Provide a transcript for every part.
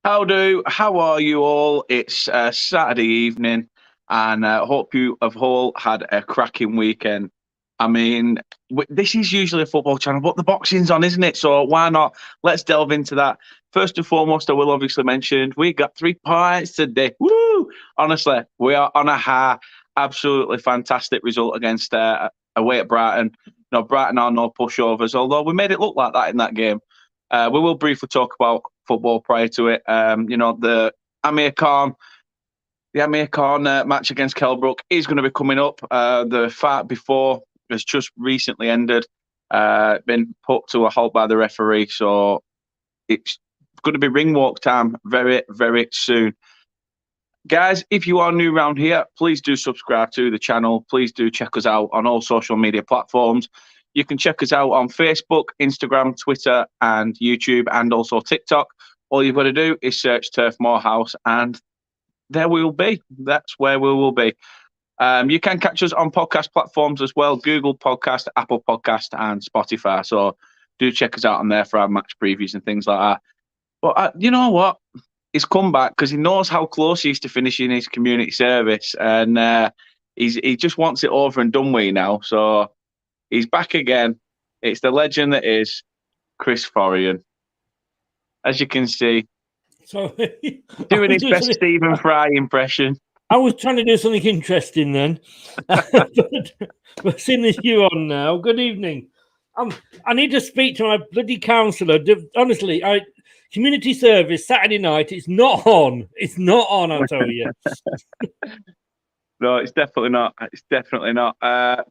How are you all? It's Saturday evening, and hope you have all had a cracking weekend. I mean, this is usually a football channel, but the boxing's on, isn't it? So why not? Let's delve into that. First and foremost, I will obviously mention we got 3 points today. Woo! Honestly, we are on a high. Absolutely fantastic result against away at Brighton. No, Brighton are no pushovers, although we made it look like that in that game. We will briefly talk about football prior to it. The Amir Khan, match against Kell Brook is going to be coming up. The fight before has just recently ended, been put to a halt by the referee. So it's going to be ring walk time very, very soon. Guys, if you are new around here, please do subscribe to the channel. Please do check us out on all social media platforms. You can check us out on Facebook, Instagram, Twitter, and YouTube, and also TikTok. All you've got to do is search Turf Morehouse, and there we will be. That's where we will be. You can catch us on podcast platforms as well, Google Podcast, Apple Podcast, and Spotify. So do check us out on there for our match previews and things like that. But you know what? He's come back because he knows how close he is to finishing his community service, and he just wants it over and done with now. So he's back again. It's the legend that is Chris Forian. As you can see, doing his best Stephen Fry impression. I was trying to do something interesting then. but seeing as you're on now, good evening. I need to speak to my bloody counsellor. Honestly, community service Saturday night. It's not on. It's not on. I'll tell you. No, it's definitely not. It's definitely not.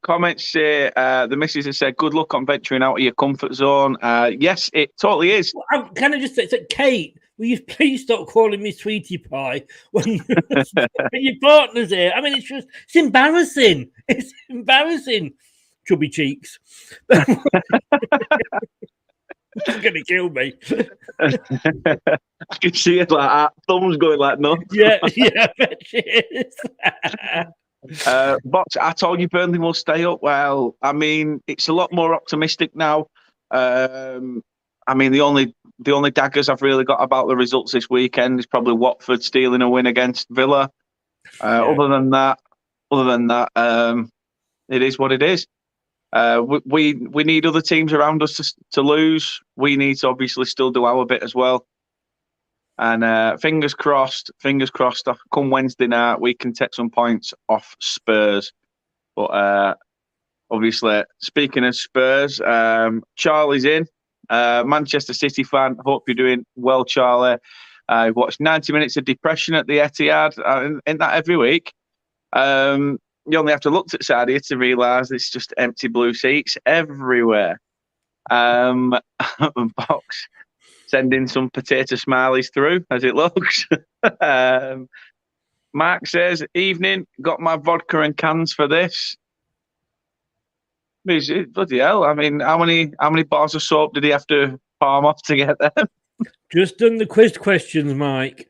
Comments say the missus has said, "Good luck on venturing out of your comfort zone." Yes, it totally is. Well, can I just say, Kate? Will you please stop calling me sweetie pie when your partner's here? I mean, it's embarrassing. It's embarrassing. Chubby cheeks. She's going to kill me. I can see it like that. Thumb's going like nuts. Yeah, I bet she is. But I told you Burnley will stay up. Well, I mean, it's a lot more optimistic now. I mean, the only daggers I've really got about the results this weekend is probably Watford stealing a win against Villa. Other than that, it is what it is. We need other teams around us to lose. We need to obviously still do our bit as well. And fingers crossed, come Wednesday night, we can take some points off Spurs. But obviously, speaking of Spurs, Charlie's in. Manchester City fan. Hope you're doing well, Charlie. I watched 90 minutes of depression at the Etihad. Isn't that every week? You only have to look at Saudi to realise it's just empty blue seats everywhere. Box sending some potato smileys through as it looks. Mark says, "Evening, got my vodka and cans for this." Bloody hell! I mean, how many bars of soap did he have to palm off to get them? Just done the quiz questions, Mike.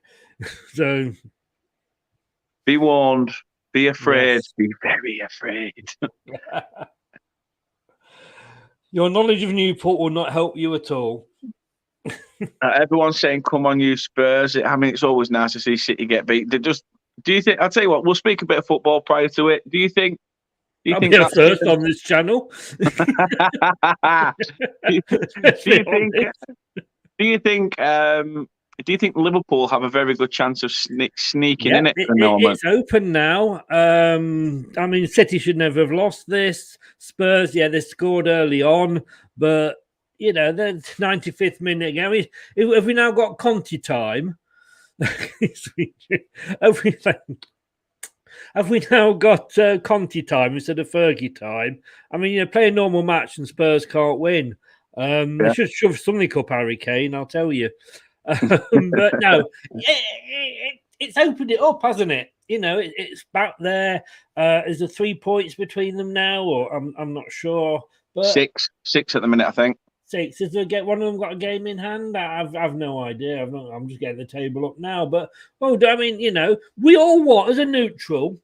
So be warned. Be afraid. Yes. Be very afraid. Your knowledge of Newport will not help you at all. Everyone's saying, "Come on, you Spurs." I mean, it's always nice to see City get beat. Do you think? I'll tell you what. We'll speak a bit of football prior to it. Do you think? I'll be the first on this channel. Do you think Liverpool have a very good chance of sneaking in it at the moment? It's open now. I mean, City should never have lost this. Spurs, they scored early on, but the 95th minute again. Have we now got Conti time? Have we now got Conti time instead of Fergie time? I mean, play a normal match and Spurs can't win. They should shove something up Harry Kane, I'll tell you. But no, it's opened it up, hasn't it? It's back there. Is there 3 points between them now, or I'm not sure. But six at the minute, I think. 6. Is there one of them got a game in hand? I've no idea. I'm just getting the table up now. But I mean, we all want as a neutral,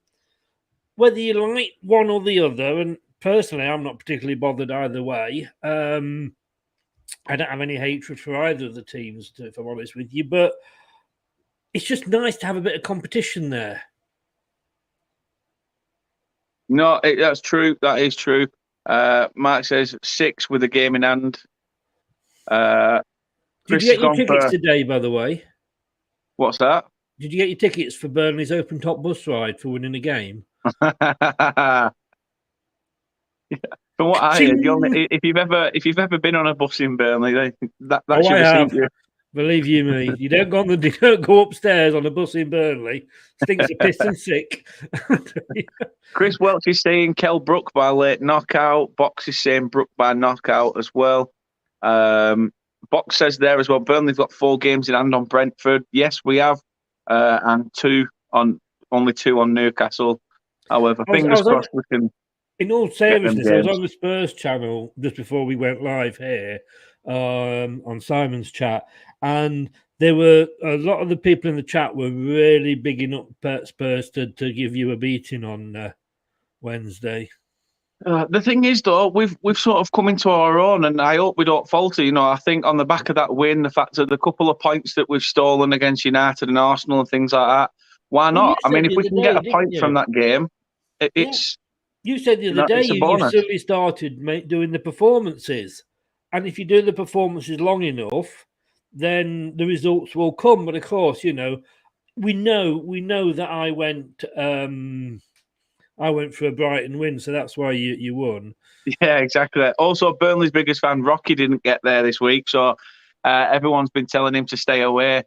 whether you like one or the other. And personally, I'm not particularly bothered either way. I don't have any hatred for either of the teams, if I'm honest with you. But it's just nice to have a bit of competition there. No, that's true. That is true. Mark says 6 with a game in hand. Did you get your tickets today, by the way? What's that? Did you get your tickets for Burnley's open top bus ride for winning a game? From what I heard, if you've ever been on a bus in Burnley, that I should have. You. Believe you me, you don't go upstairs on a bus in Burnley. Stinks of piss and sick. Chris Welch is saying Kell Brook by late knockout. Box is saying Brook by knockout as well. Box says there as well. Burnley've got 4 games in hand on Brentford. Yes, we have, and only 2 on Newcastle. However, fingers crossed we can. In all seriousness, I was on the Spurs channel just before we went live here on Simon's chat, and there were a lot of the people in the chat were really bigging up Spurs to give you a beating on Wednesday. The thing is, though, we've sort of come into our own, and I hope we don't falter. I think on the back of that win, the fact of the couple of points that we've stolen against United and Arsenal and things like that, why not? I mean, if we can get a point from that game, it's. You said the other day you suddenly started doing the performances, and if you do the performances long enough, then the results will come. But of course, we know that I went for a Brighton win, so that's why you won. Yeah, exactly. Also, Burnley's biggest fan, Rocky, didn't get there this week, so everyone's been telling him to stay away.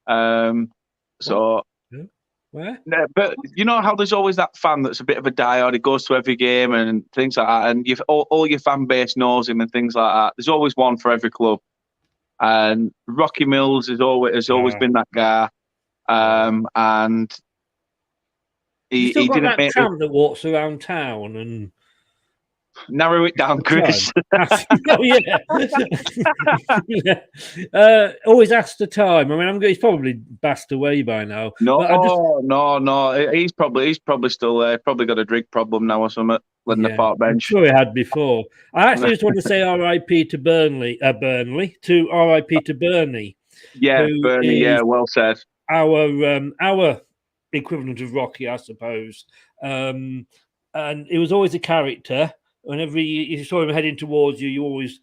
So. Where? But you know how there's always that fan that's a bit of a diehard. He goes to every game and things like that, and all your fan base knows him and things like that. There's always one for every club, and Rocky Mills has always been that guy. And he didn't got that tramp that walks around town and. Narrow it down, Chris. Oh, yeah. Always ask the time. I mean, he's probably passed away by now. No. He's probably still there. Probably got a drink problem now or something. On the park bench. I'm sure he had before. I actually just want to say R.I.P. to Burnley. To R.I.P. to Bernie. Yeah, Bernie. Yeah, well said. Our equivalent of Rocky, I suppose. And it was always a character. Whenever you saw him heading towards you, you always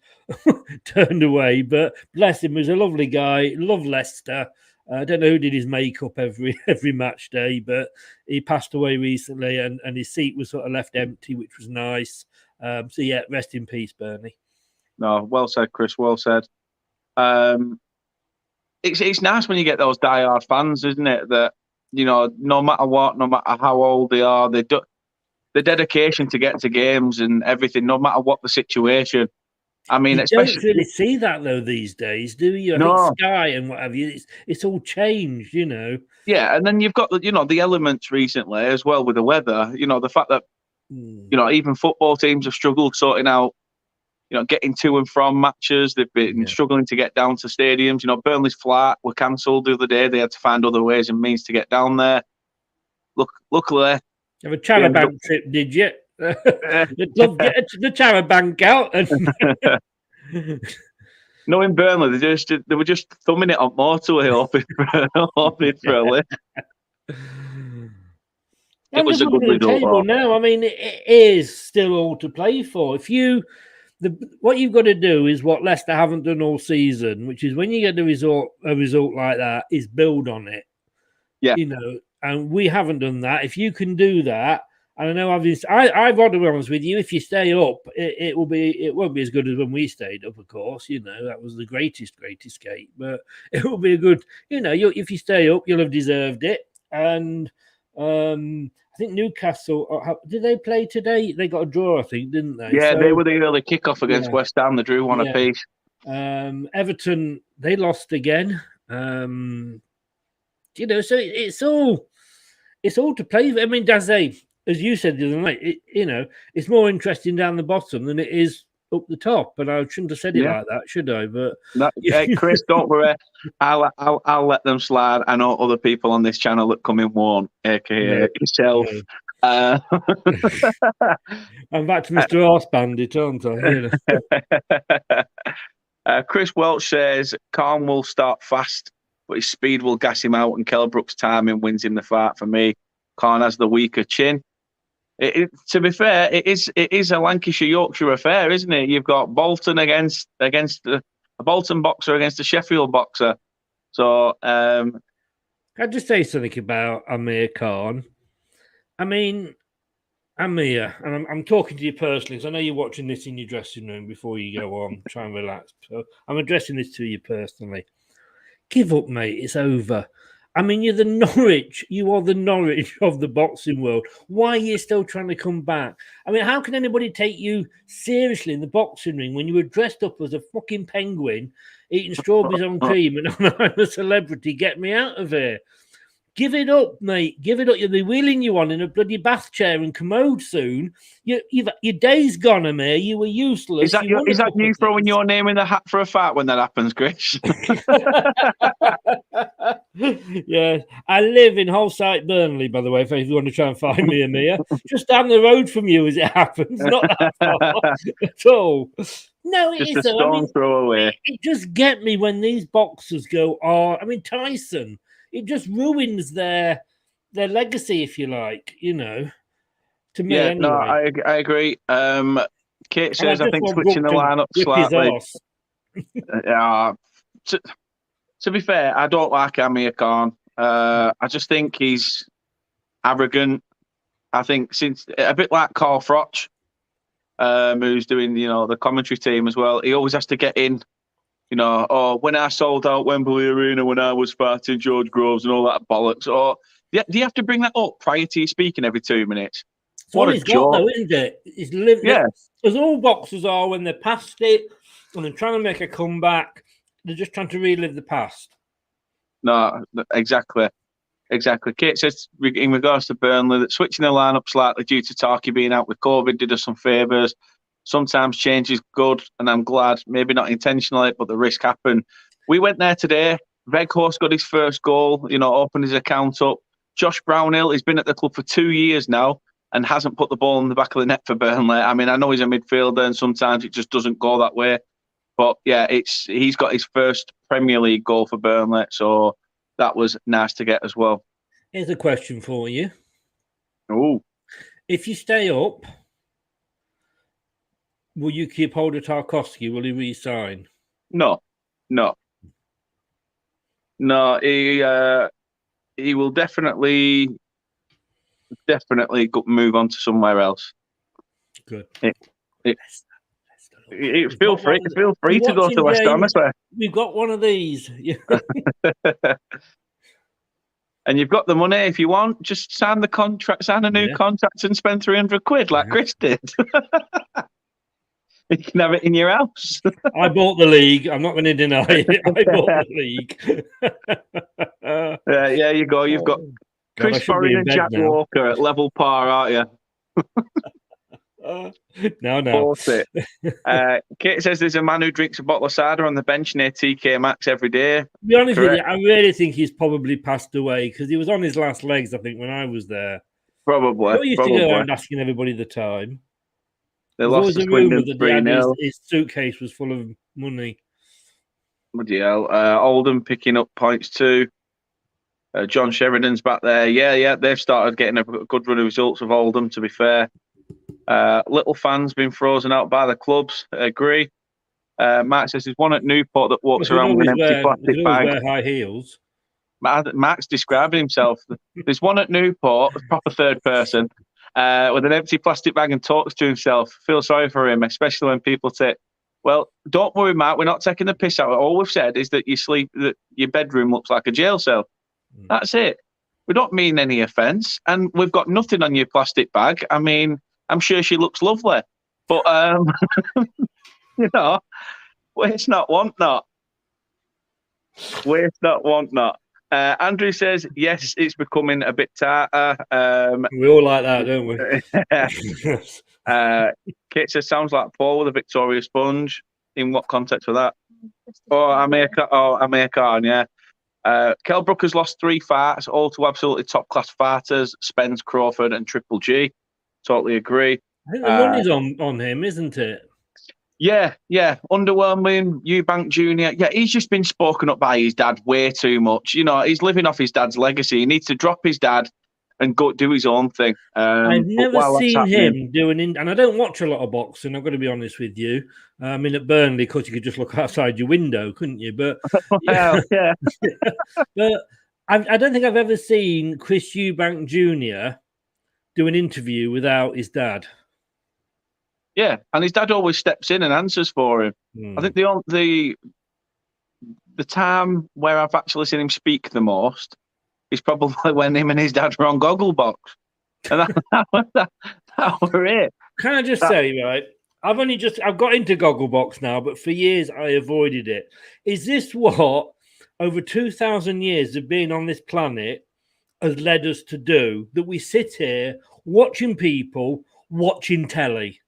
turned away. But bless him, he was a lovely guy. Loved Leicester. I don't know who did his makeup every match day, but he passed away recently, and his seat was sort of left empty, which was nice. So yeah, rest in peace, Bernie. No, well said, Chris. Well said. It's nice when you get those diehard fans, isn't it? That no matter what, no matter how old they are, they do. The dedication to get to games and everything, no matter what the situation. I mean, you don't really see that though these days, do you? No. I think Sky and what have you. It's all changed, Yeah, and then you've got the elements recently as well with the weather. The fact that even football teams have struggled sorting out, getting to and from matches. They've been struggling to get down to stadiums. Burnley's flight were cancelled the other day. They had to find other ways and means to get down there. Luckily. Have a charabanc trip, did you? You'd love to get the charabanc out. No, in Burnley, they were just thumbing it on motorway, hoping for a lift. It was a good result. Now, I mean, it is still all to play for. What you've got to do is what Leicester haven't done all season, which is when you get a result like that, is build on it. Yeah, and we haven't done that. If you can do that, and I know I've got to be honest with you, if you stay up, it won't be as good as when we stayed up, of course. That was the greatest escape, but it will be a good, if you stay up, you'll have deserved it. And I think Newcastle, did they play today? They got a draw, I think, didn't they? Yeah, they were the early kickoff against West Ham. They drew one apiece. Everton, they lost again. So it's all to play. I mean, as you said the other night, it's more interesting down the bottom than it is up the top. And I shouldn't have said it like that, should I? But Chris, don't worry. I'll let them slide. I know other people on this channel that come in warm, aka yourself. I'm back to Mr. Horse Bandit, aren't I? Chris Welch says Khan will start fast but his speed will gas him out, and Kell Brook's timing wins him the fight for me. Khan has the weaker chin. To be fair, it is a Lancashire-Yorkshire affair, isn't it? You've got Bolton against a Bolton boxer against a Sheffield boxer. So, I'd just say something about Amir Khan. I mean, Amir, and I'm talking to you personally, because I know you're watching this in your dressing room before you go on, try and relax. So I'm addressing this to you personally. Give up, mate. It's over. I mean, you're the Norwich. You are the Norwich of the boxing world. Why are you still trying to come back? I mean, how can anybody take you seriously in the boxing ring when you were dressed up as a fucking penguin, eating strawberries on cream, and I'm a celebrity? Get me out of here. Give it up, mate. Give it up. You'll be wheeling you on in a bloody bath chair and commode soon. Your day's gone, Amir. You were useless. Is that you throwing your name in the hat for a fight when that happens, Chris? Yeah. I live in Holside, Burnley, by the way, if you want to try and find me, Amir. Just down the road from you as it happens. Not that far at all. No, it just a stone throw away. It just get me when these boxers go, Tyson. It just ruins their legacy, if you like, To me, yeah, anyway. No, I agree. Kate says, I think switching the lineup slightly. To be fair, I don't like Amir Khan. I just think he's arrogant. I think since a bit like Carl Froch, who's doing the commentary team as well. He always has to get in. When I sold out Wembley Arena when I was fighting George Groves and all that bollocks. Or do you have to bring that up prior to you speaking every 2 minutes? What a job, though, isn't it? He's lived as all boxers are when they're past it and they're trying to make a comeback. They're just trying to relive the past. No, exactly. Kate says in regards to Burnley that switching the lineup slightly due to Tarky being out with COVID did us some favours. Sometimes change is good, and I'm glad, maybe not intentionally, but the risk happened. We went there today. Veghorst got his first goal, opened his account up. Josh Brownhill, he's been at the club for 2 years now and hasn't put the ball in the back of the net for Burnley. I mean, I know he's a midfielder and sometimes it just doesn't go that way. But, yeah, he's got his first Premier League goal for Burnley, so that was nice to get as well. Here's a question for you. Oh. If you stay up, will you keep hold of Tarkowski? Will he re-sign? No. He will definitely move on to somewhere else. Good. Feel free to go to West Ham. We've got one of these. And you've got the money if you want. Just sign the contract, sign a new contract, and spend £300 like Chris did. You can have it in your house. I bought the league. I'm not going to deny it. I bought the league. Yeah, you go. You've got Chris Foran and Jack Walker at level par, aren't you? No. Kate says there's a man who drinks a bottle of cider on the bench near TK Maxx every day. To be honest with you, I really think he's probably passed away because he was on his last legs, I think, when I was there. Probably. I used to go around asking everybody the time. They lost to Swindon 3-0. His suitcase was full of money. Bloody hell. Oldham picking up points too. John Sheridan's back there. Yeah, they've started getting a good run of results of Oldham, to be fair. Little fans been frozen out by the clubs. Agree. Mark says there's one at Newport that walks around with an empty plastic bag. Wear high heels. Mark's describing himself. There's one at Newport, a proper third person, with an empty plastic bag and talks to himself. Feel sorry for him, especially when people say, well, don't worry, Mark, we're not taking the piss out. All we've said is that that your bedroom looks like a jail cell. That's it. We don't mean any offence, and we've got nothing on your plastic bag. I mean, I'm sure she looks lovely, but waste not, want not. Waste not, want not. Andrew says, yes, it's becoming a bit tighter. We all like that, don't we? Kate says, sounds like Paul with a Victoria sponge. In what context was that? Amir Khan, yeah. Kell Brook has lost 3 fights, all to absolutely top-class fighters, Spence, Crawford and Triple G. Totally agree. I think the money's on him, isn't it? Yeah, underwhelming. Eubank Jr. Yeah, he's just been spoken up by his dad way too much. He's living off his dad's legacy. He needs to drop his dad and go do his own thing. I've But never while that's seen happening, him doing, and I don't watch a lot of boxing. I've got to be honest with you. I mean, at Burnley, of course, you could just look outside your window, couldn't you? But well, yeah, but I don't think I've ever seen Chris Eubank Jr. do an interview without his dad. yeah, and his dad always steps in and answers for him. I think the time where I've actually seen him speak the most is probably when him and his dad were on Gogglebox, and that were it. Can I just say, right? I've got into Gogglebox now, but for years I avoided it. Is this what over 2,000 years of being on this planet has led us to do? That we sit here watching people watching telly.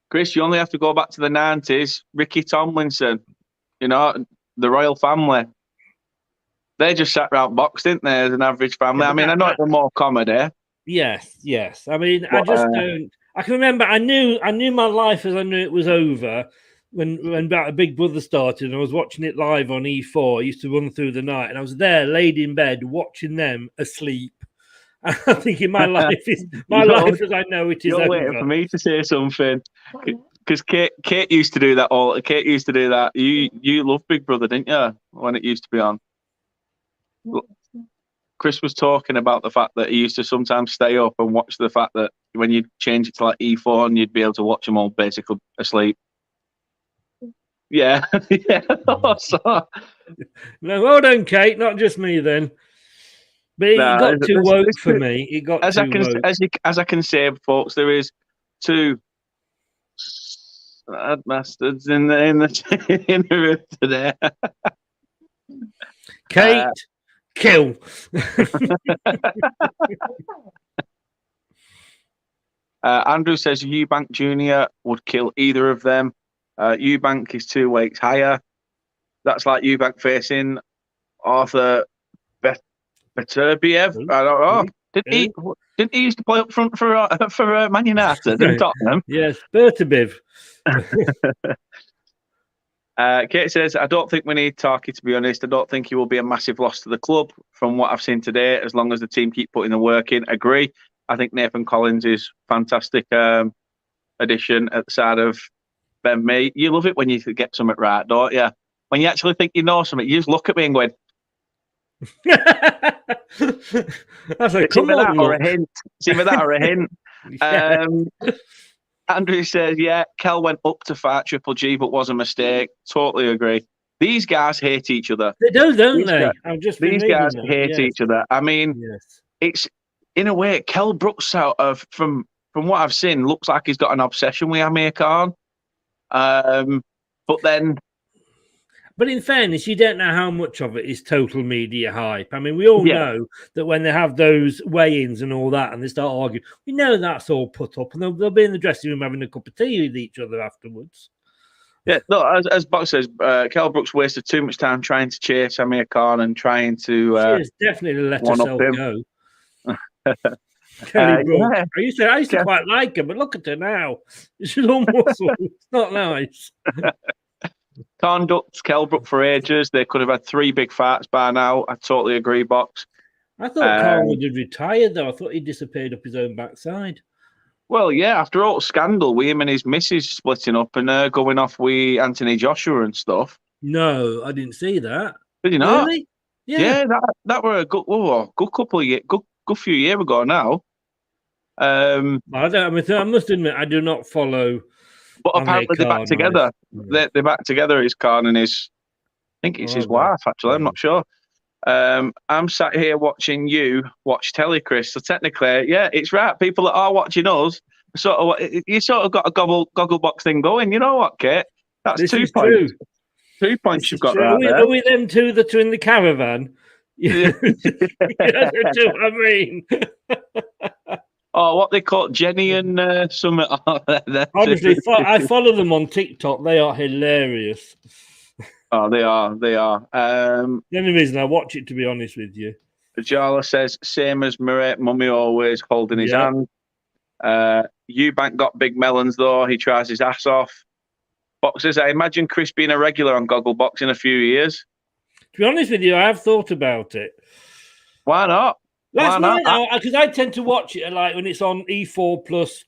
Chris, you only have to go back to the 90s. Ricky Tomlinson, the royal family. They just sat around box, didn't they, as an average family? Yeah, I mean, I know it was more comedy. Yes. I mean, I just don't. I can remember. I knew my life as I knew it was over when Big Brother started, and I was watching it live on E4. I used to run through the night, and I was there, laid in bed, watching them asleep. I think in my life as I know it is You're over. waiting for me to say something, because Kate used to do that all. Kate used to do that. You loved Big Brother, didn't you, when it used to be on? Chris was talking about the fact that he used to sometimes stay up and watch the fact that when you change it to like E4 and you'd be able to watch them all basically asleep. Yeah, yeah. So, No, well done, Kate. Not just me then. But it got too woke for me. It got too woke. As I can say, folks, there is two bastards in the room today. Kate, Kell. Andrew says Eubank Jr. would kill either of them. Eubank is 2 weights higher. That's like Eubank facing Arthur Beterbiev. I don't know. Didn't he used to play up front for Man United in Tottenham? Yes, Beterbiev. Kate says, I don't think we need Tarky, to be honest. I don't think he will be a massive loss to the club from what I've seen today, as long as the team keep putting the work in. Agree. I think Nathan Collins is fantastic addition at the side of Ben Mee. You love it when you get something right, don't you? When you actually think you know something, you just look at me and go, that's a it's either that or a hint. It's either that or a hint. Yeah. Andrew says, yeah, Kell went up to fight Triple G, but was a mistake. Totally agree. These guys hate each other. They do, don't they? These guys hate each other. I mean, it's in a way, Kell Brooks out of from what I've seen, looks like he's got an obsession with Amir Khan. But in fairness, you don't know how much of it is total media hype. I mean, we all know that when they have those weigh-ins and all that, and they start arguing, we know that's all put up, and they'll be in the dressing room having a cup of tea with each other afterwards. Yeah, no, as Box says, Kell Brooks wasted too much time trying to chase Amir Khan and trying to. She has definitely let herself go. Kelly Brook. Yeah. I used to quite like her, but look at her now. She's all muscle. It's not nice. Khan ducked Kell Brook for ages. They could have had 3 big fights by now. I totally agree, Box. I thought Khan would have retired, though. I thought he disappeared up his own backside. Well, yeah, after all the scandal with him and his missus splitting up and going off with Anthony Joshua and stuff. No, I didn't see that. Did you not? Really? Yeah, that were a good couple of years, good few years ago now. I must admit, I do not follow. But apparently they're back together. They're back together. His Khan and his, I think it's his wife. Actually, I'm not sure. I'm sat here watching you watch telly, Chris. So technically, yeah, it's right. People that are watching us, you sort of got a goggle box thing going. You know what, Kate? That's this 2 is points. True. 2 points you've got true. right there. Are we them two that are in the caravan? Yeah. That's what I mean. Oh, what they call Jenny and something. Honestly, I follow them on TikTok. They are hilarious. Oh, they are. They are. The only reason I watch it, to be honest with you. Jala says, same as Mummy always holding his hand. Eubank got big melons, though. He tries his ass off. Boxers, I imagine Chris being a regular on Gogglebox in a few years. To be honest with you, I have thought about it. Why not? Last night, because I tend to watch it like when it's on E4+5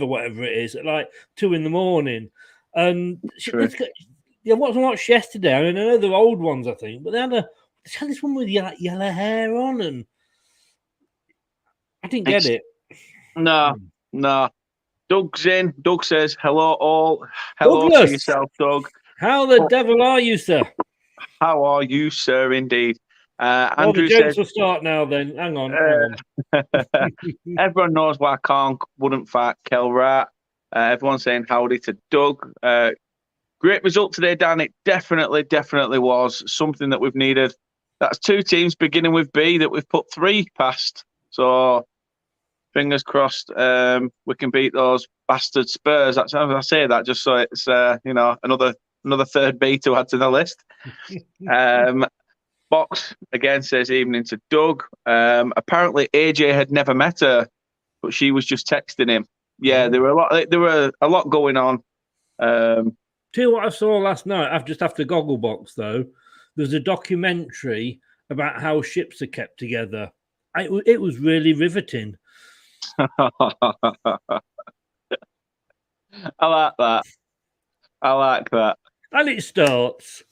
or whatever it is, at like 2 a.m. And I watched yesterday. I mean, I know they're old ones, I think, but they had this one with yellow hair on, and I didn't get it. No. Doug's in. Doug says, hello all. Hello to yourself, Doug. How the devil are you, sir? How are you, sir, indeed? Andrew the jokes will start now then. Hang on. Everyone knows why Khan wouldn't fight Kell Rat. Everyone's saying howdy to Doug. Great result today, Dan. It definitely was something that we've needed. That's 2 teams beginning with B that we've put 3 past. So fingers crossed we can beat those bastard Spurs. That's how I say that, just so it's another third B to add to the list. Box again says evening to Doug. Apparently AJ had never met her, but she was just texting him. Yeah, there were a lot going on. Tell you what I saw last night, after Gogglebox though, there's a documentary about how ships are kept together. It was really riveting. I like that. And it starts.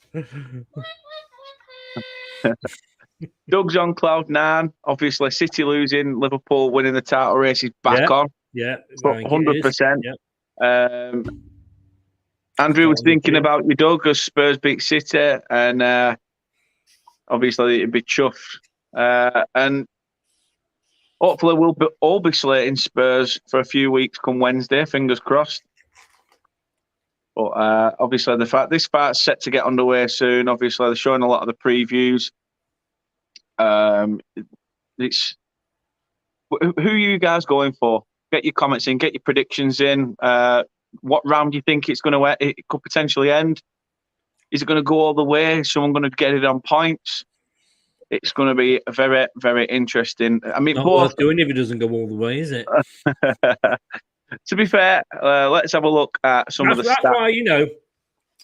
Doug's on cloud 9. Obviously, City losing, Liverpool winning the title race. He's back on. Yeah, 100%. Andrew was thinking about you, Doug, as Spurs beat City, and obviously it'd be chuffed. And hopefully we'll all be slating Spurs for a few weeks come Wednesday, fingers crossed. But obviously this fight's set to get underway soon. Obviously they're showing a lot of the previews. It's who are you guys going for? Get your comments in, get your predictions in. What round do you think it could potentially end? Is it going to go all the way? Is someone going to get it on points? It's going to be very, very interesting. I mean, not worth doing if it doesn't go all the way, is it? To be fair, let's have a look at some of the stats. That's why,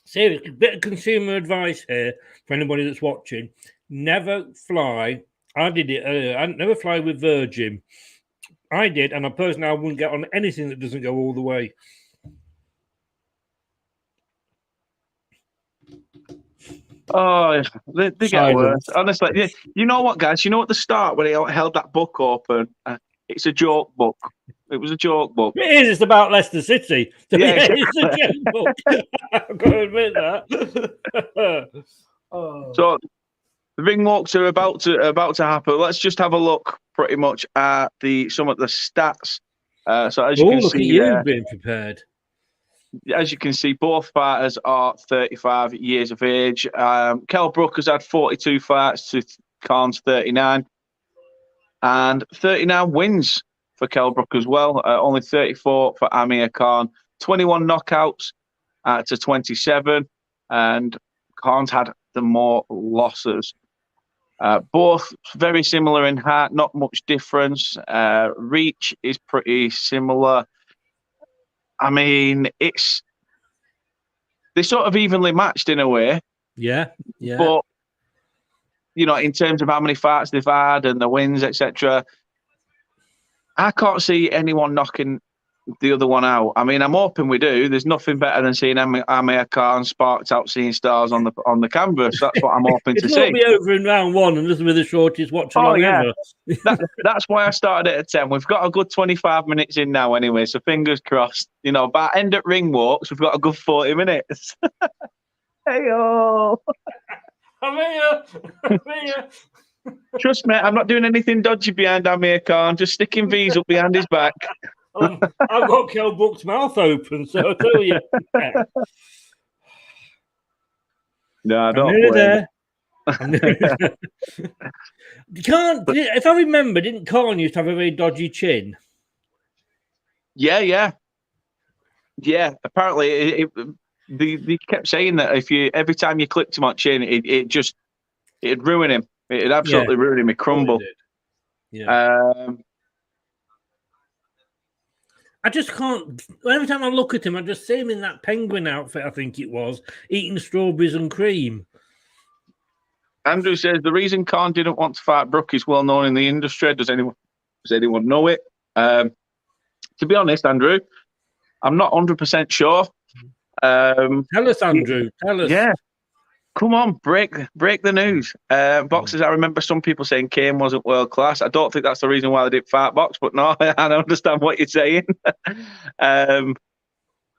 seriously, a bit of consumer advice here for anybody that's watching. Never fly. I did it earlier. I never fly with Virgin. I did, and I wouldn't get on anything that doesn't go all the way. Oh, they get worse. Honestly, you know what, guys? You know at the start when he held that book open, it's a joke book. It was a joke book. It is. It's about Leicester City. It's a joke book. I've got to admit that. So the ring walks are about to happen. Let's just have a look, pretty much, at some of the stats. So as you can look see, at you being prepared. As you can see, both fighters are 35 years of age. Kell Brook has had 42 fights to Khan's 39. And 39 wins for Kell Brook as well. Only 34 for Amir Khan. 21 knockouts to 27. And Khan's had the more losses. Both very similar in height, not much difference. Reach is pretty similar. I mean, they're sort of evenly matched in a way. Yeah. But, in terms of how many fights they've had and the wins, etc., I can't see anyone knocking the other one out. I mean, I'm hoping we do. There's nothing better than seeing Amir Khan sparked out seeing stars on the canvas. That's what I'm hoping to see. It'll be over in round 1 and this will be the shortest watch-along ever. That's why I started it at 10. We've got a good 25 minutes in now anyway, so fingers crossed. By end at ring walks, we've got a good 40 minutes. Hey-oh. I'm here. Trust me, I'm not doing anything dodgy behind Amir Khan, just sticking V's up behind his back. I've got Kell Brook's mouth open, so I'll tell you. No, I don't. If I remember, didn't Khan used to have a very dodgy chin? Yeah. Apparently, they kept saying that every time you clicked him on chin, it'd ruin him. It'd absolutely ruin him. He'd crumble. Yeah. I just can't. Every time I look at him, I just see him in that penguin outfit, I think it was, eating strawberries and cream. Andrew says the reason Khan didn't want to fight Brook is well known in the industry. Does anyone know it? To be honest, Andrew, I'm not 100% sure. Tell us, Andrew. Tell us. Yeah. Come on, break the news. Boxers, I remember some people saying Kane wasn't world class. I don't think that's the reason why they didn't fight box, but no, I understand what you're saying.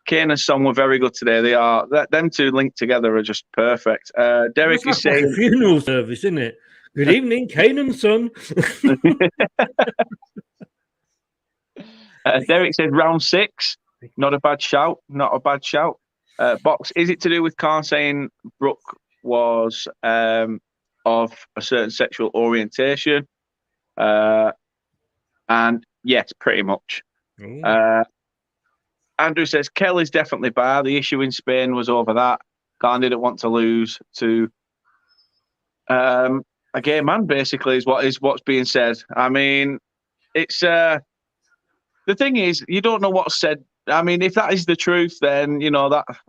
Kane and Son were very good today. They are. Them two linked together are just perfect. Derek is saying... like a funeral service, isn't it? Good evening, Kane and Son. Derek says round 6. Not a bad shout. Not a bad shout. Box, is it to do with Khan saying Brook was of a certain sexual orientation? And yes, pretty much. Andrew says Kell is definitely bad. The issue in Spain was over that. Khan didn't want to lose to a gay man, basically, is what's being said. I mean, it's the thing is, you don't know what's said. I mean, if that is the truth, then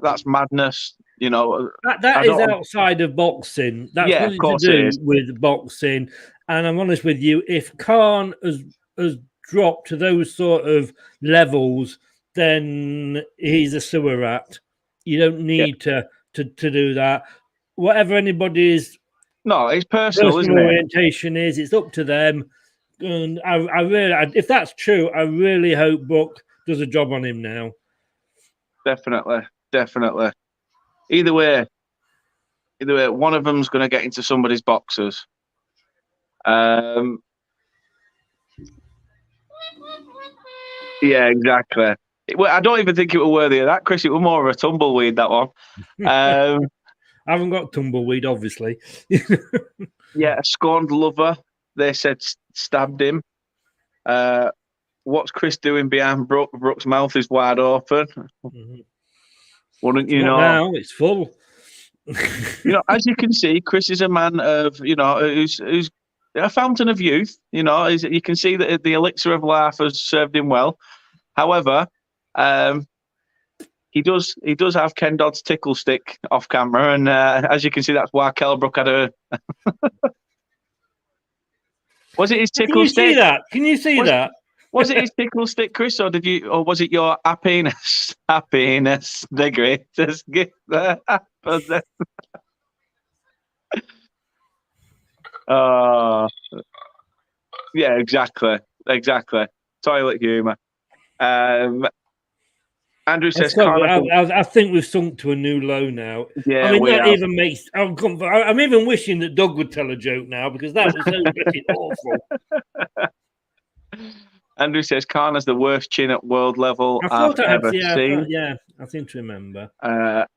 that's madness. That is outside of boxing. That's nothing to do with boxing. And I'm honest with you, if Khan has dropped to those sort of levels, then he's a sewer rat. You don't need to do that. Whatever anybody's it's personal orientation is, it's up to them. And I really, if that's true, I really hope Brook does a job on him now. Definitely. Either way, one of them's going to get into somebody's boxers. Yeah, exactly. I don't even think it was worthy of that, Chris. It was more of a tumbleweed, that one. I haven't got tumbleweed, obviously. Yeah, a scorned lover. They said stabbed him. What's Chris doing behind Brook? Brook's mouth is wide open. Mm-hmm. Wouldn't you know? Now it's full. As you can see, Chris is a man of, who's a fountain of youth. You can see that the elixir of life has served him well. However, he does have Ken Dodd's tickle stick off camera, and as you can see, that's why Kell Brook had a. Was it his tickle stick? Can you see that? Was it his tickle stick, Chris, or was it your happiness? Happiness, the greatest gift that happens. Yeah, exactly. Toilet humour. Andrew says, I think we've sunk to a new low now. Yeah, I mean, that even makes. I'm even wishing that Doug would tell a joke now, because that was so bloody awful. Andrew says Khan has the worst chin at world level I've ever seen. I seem to remember.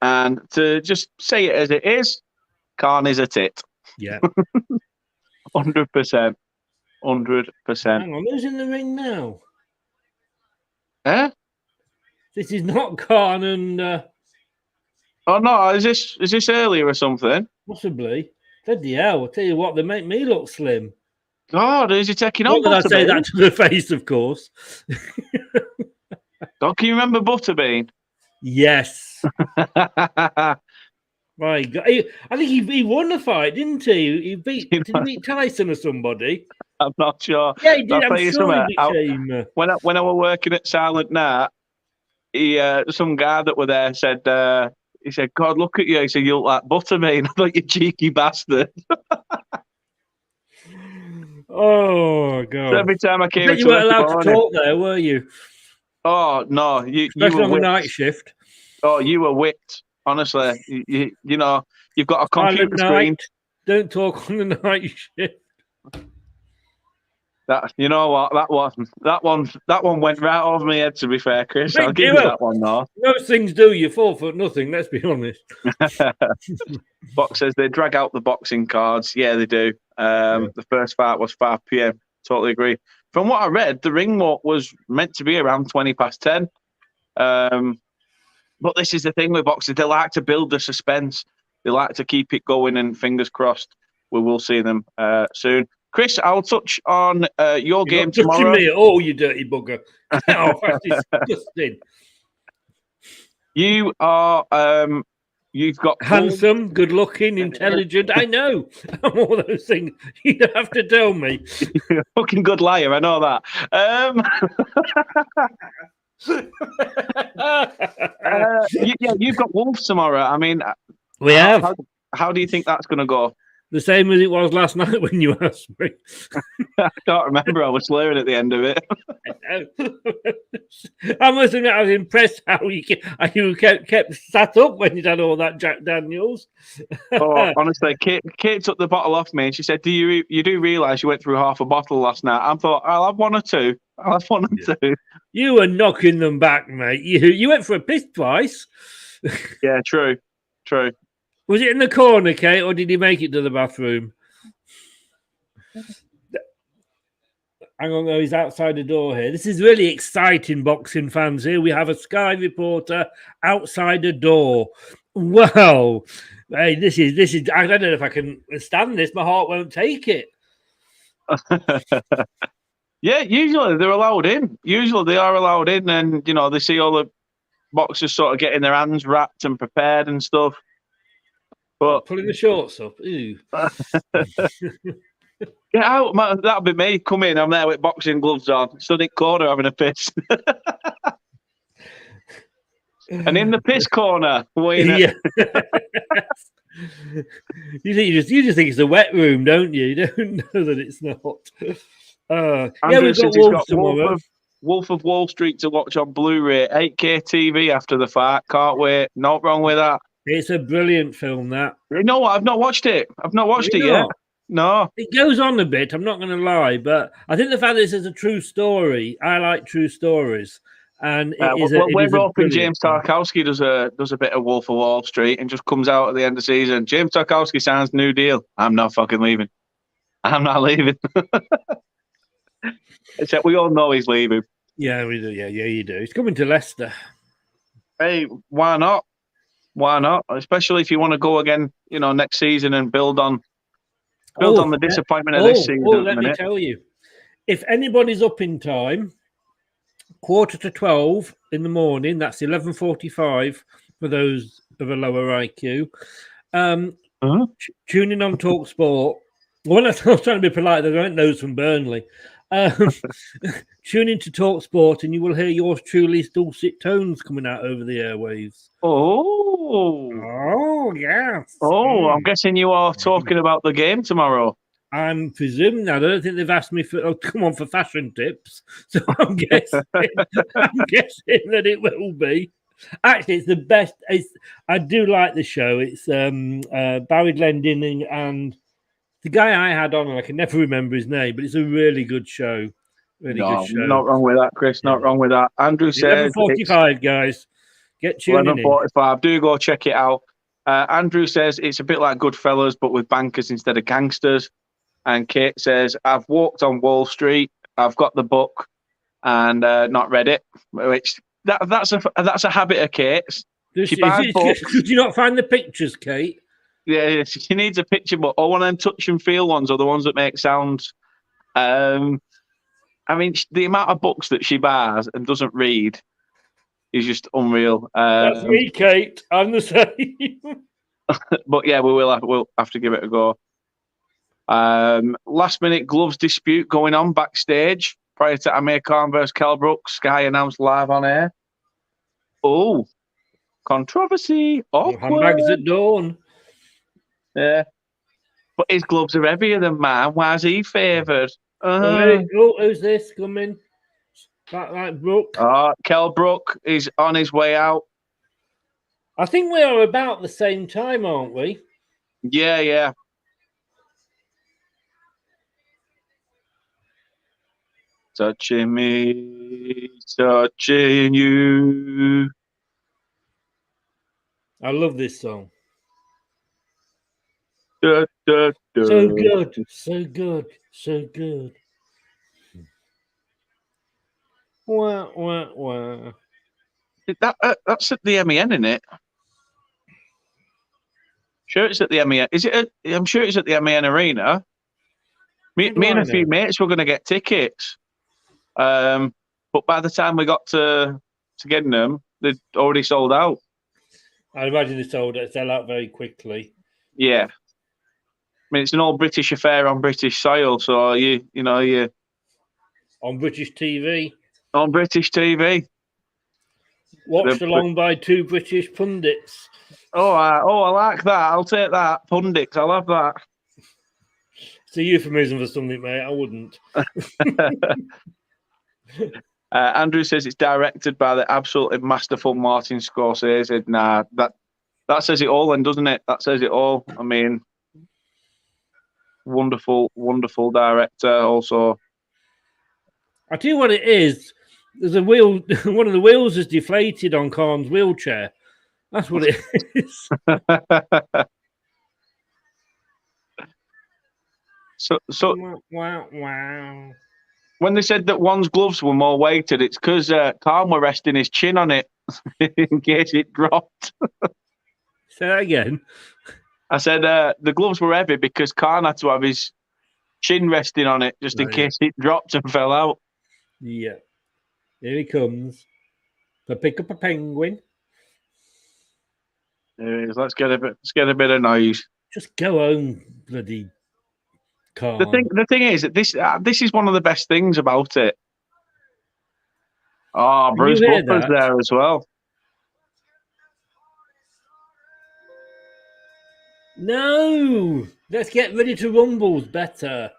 And to just say it as it is, Khan is a tit. Yeah. 100%. 100%. Hang on, who's in the ring now? Eh? This is not Khan and... Oh, no, is this earlier or something? Possibly. Bloody hell, I'll tell you what, they make me look slim. God, is he taking on Butterbean? I say that to the face, of course. God, can you remember Butterbean? Yes. My God. I think he won the fight, didn't he? Did he beat Tyson or somebody? I'm not sure. Yeah, he did. I'm sure he beat him. When I was working at Silent Night, some guy that were there said, he said, God, look at you. He said, you look like Butterbean. I thought, you cheeky bastard. Oh, God. So every time I came you weren't allowed to talk there, were you? Oh, no. Especially on the night shift. Oh, you were whipped. Honestly. You know, you've got a computer screen. Don't talk on the night shift. You know what? That one went right over my head, to be fair, Chris. I'll give you that one, though. Most things do. You fall for nothing, let's be honest. Box says they drag out the boxing cards. Yeah, they do. The first fight was 5 p.m. Totally agree. From what I read, the ring walk was meant to be around 20 past 10. But this is the thing with boxers. They like to build the suspense. They like to keep it going, and fingers crossed we will see them soon. Chris, I'll touch on your You're game not touching tomorrow. me. Oh, you dirty bugger. Oh, that's disgusting. You are, you've got Handsome, good-looking, intelligent. I know. I'm all those things. You don't have to tell me. You're a fucking good liar. I know that. You've got Wolves tomorrow. I mean, we have. How do you think that's going to go? The same as it was last night when you asked me. I can't remember. I was swearing at the end of it. I must admit, I was impressed how you kept sat up when you did all that Jack Daniels. Oh, honestly, Kate took the bottle off me and she said, "Do you do realise you went through half a bottle last night?" I thought, I'll have one or two. Two. You were knocking them back, mate. You went for a piss twice. Yeah, true. Was it in the corner, Kate, or did he make it to the bathroom? Hang on, though, he's outside the door here. This is really exciting, boxing fans. Here we have a Sky reporter outside the door. Well, hey, this is. I don't know if I can stand this. My heart won't take it. Yeah, usually they're allowed in. Usually they are allowed in, and they see all the boxers sort of getting their hands wrapped and prepared and stuff. But pulling the shorts up. Ooh. Get out, man. That'll be me. Come in. I'm there with boxing gloves on. Stood in corner having a piss. And in the piss corner. Yeah. You just think it's a wet room, don't you? You don't know that it's not. We've got Wolves tomorrow. Wolf of Wall Street to watch on Blu-ray, 8K TV after the fight. Can't wait. Not wrong with that. It's a brilliant film, that. You know what? I've not watched it. I've not watched it yet. No. It goes on a bit, I'm not going to lie, but I think the fact that this is a true story, I like true stories. And we're hoping James Tarkowski does a bit of Wolf of Wall Street and just comes out at the end of the season. James Tarkowski signs new deal. I'm not fucking leaving. I'm not leaving. Except we all know he's leaving. Yeah, we do. Yeah, you do. He's coming to Leicester. Hey, why not? Why not? Especially if you want to go again, next season and build on the disappointment of this season. Let me tell you, if anybody's up in time, 11:45 in the morning, that's 11:45 for those of a lower IQ. Tune in on Talk Sport. Well, I was trying to be polite. I don't know those from Burnley. Tune into Talk Sport and you will hear yours truly's dulcet tones coming out over the airwaves. Oh, yes. Oh, I'm guessing you are talking about the game tomorrow. I'm presuming. I don't think they've asked me for fashion tips, so I'm guessing. I'm guessing that it will be. Actually, it's the best. I do like the show. It's Barry Glendinning and the guy I had on, and I can never remember his name, but it's a really good show. Good show. Not wrong with that, Chris. Not wrong with that. Andrew says 11:45, guys. Get tuning in. 11:45. Do go check it out. Andrew says it's a bit like Goodfellas, but with bankers instead of gangsters. And Kate says, I've walked on Wall Street. I've got the book and not read it. Which that's a habit of Kate's. Did you not find the pictures, Kate? Yeah, she needs a picture book. Or one of them touch and feel ones, or the ones that make sounds. I mean, the amount of books that she buys and doesn't read is just unreal. That's me, Kate. I'm the same. But yeah, we'll have to give it a go. Last minute gloves dispute going on backstage prior to Amir Khan versus Kell Brook. Sky announced live on air. Oh, controversy. Handbags at dawn. Yeah. But his gloves are heavier than mine. Why is he favoured? Who's this coming? Like Brook. Kell Brook is on his way out. I think we are about the same time, aren't we? Yeah. Touching me, touching you. I love this song. So good, so good, so good. Wah. That's at the MEN, isn't it? Sure, it's at the MEN. I'm sure it's at the MEN Arena. Me and a few mates were going to get tickets, but by the time we got to getting them, they'd already sold out. I imagine they sell out very quickly. Yeah. I mean, it's an all British affair on British soil, so you on British TV. On British TV, watched along by two British pundits. I like that. I'll take that. Pundits, I'll have that. It's a euphemism for something, mate. I wouldn't. Andrew says it's directed by the absolutely masterful Martin Scorsese. Nah, that says it all, then, doesn't it? That says it all. I mean, wonderful, wonderful director. Also, I tell you what it is. There's a wheel. One of the wheels is deflated on Khan's wheelchair. That's what it is. So wow. When they said that one's gloves were more weighted, it's because Khan were resting his chin on it in case it dropped. Say that again. I said the gloves were heavy because Khan had to have his chin resting on it just in case it dropped and fell out. Yeah. Here he comes. To pick up a penguin. There it is. Let's get a bit of noise. Just go home, bloody Khan. The thing is that this is one of the best things about it. Oh, Bruce Buffer's there as well. No, let's get ready to rumbles better.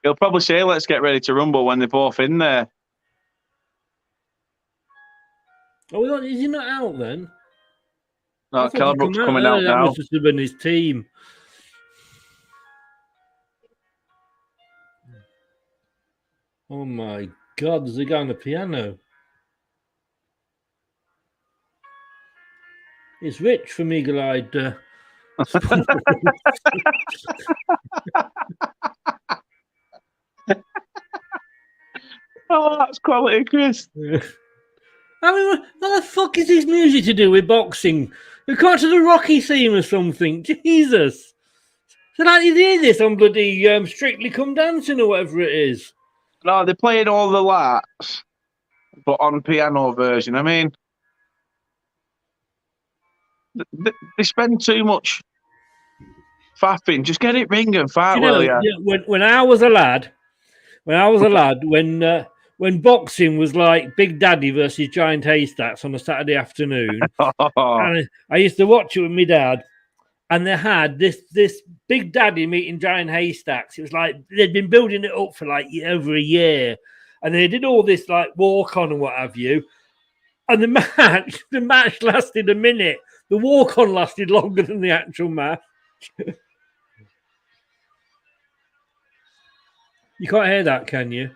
He'll probably say, "Let's get ready to rumble" when they're both in there. Oh, is he not out then? No, Kell Brook's coming out now. That must have been his team. Oh my God, there's a guy on the piano. It's rich from eagle-eyed. Oh, that's quality, Chris. I mean, what the fuck is this music to do with boxing? We can't to the Rocky theme or something. Jesus. So like you hear this on bloody Strictly Come Dancing or whatever it is. No, they're playing all the lats, but on piano version. I mean, they spend too much faffing. Just get it ringing, fight, will you? When I was a lad, when boxing was like Big Daddy versus Giant Haystacks on a Saturday afternoon, and I used to watch it with my dad, and they had this Big Daddy meeting Giant Haystacks. It was like they'd been building it up for like over a year, and they did all this like walk on and what have you. And the match lasted a minute. The walk on lasted longer than the actual match. You can't hear that, can you?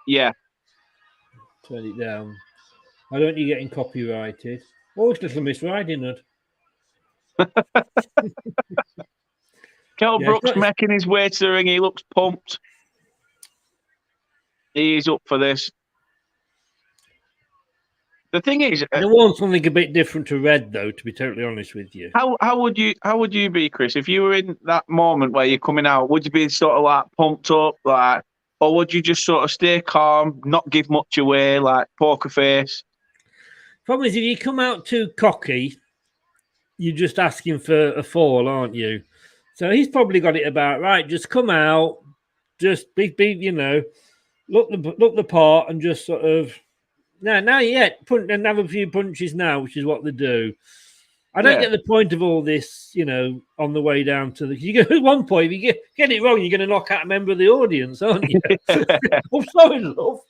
Yeah. Turn it down. Why don't you getting copyrighted? Oh, it's Little Miss Riding Hood. Kell Brook's making his way to the ring. He looks pumped. He's up for this. The thing is, I want something a bit different to Red, though. To be totally honest with you, how would you be, Chris, if you were in that moment where you're coming out? Would you be sort of like pumped up, like, or would you just sort of stay calm, not give much away, like poker face? Problem is, if you come out too cocky, you're just asking for a fall, aren't you? So he's probably got it about right. Just come out, just be look the part, and just sort of. Now yet, punch and have a few punches now, which is what they do. I don't get the point of all this, on the way down to the. You go at one point, if you get it wrong, you're going to knock out a member of the audience, aren't you? I'm sorry, love.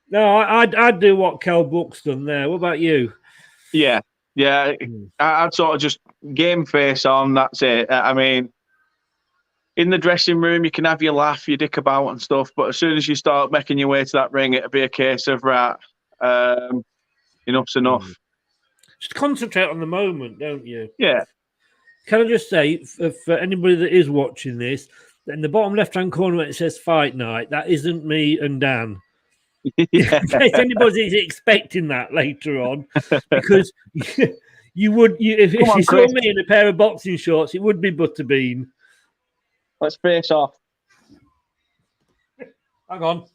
No, I'd do what Kell Brook's done there. What about you? Yeah. I'd sort of just game face on. That's it. I mean. In the dressing room, you can have your laugh, your dick about and stuff, but as soon as you start making your way to that ring, it'll be a case of, enough's enough. Just concentrate on the moment, don't you? Yeah. Can I just say, for anybody that is watching this, in the bottom left-hand corner where it says Fight Night, that isn't me and Dan. Yeah. In case anybody's expecting that later on, because if you saw me in a pair of boxing shorts, it would be Butterbean. Let's face off. Hang on.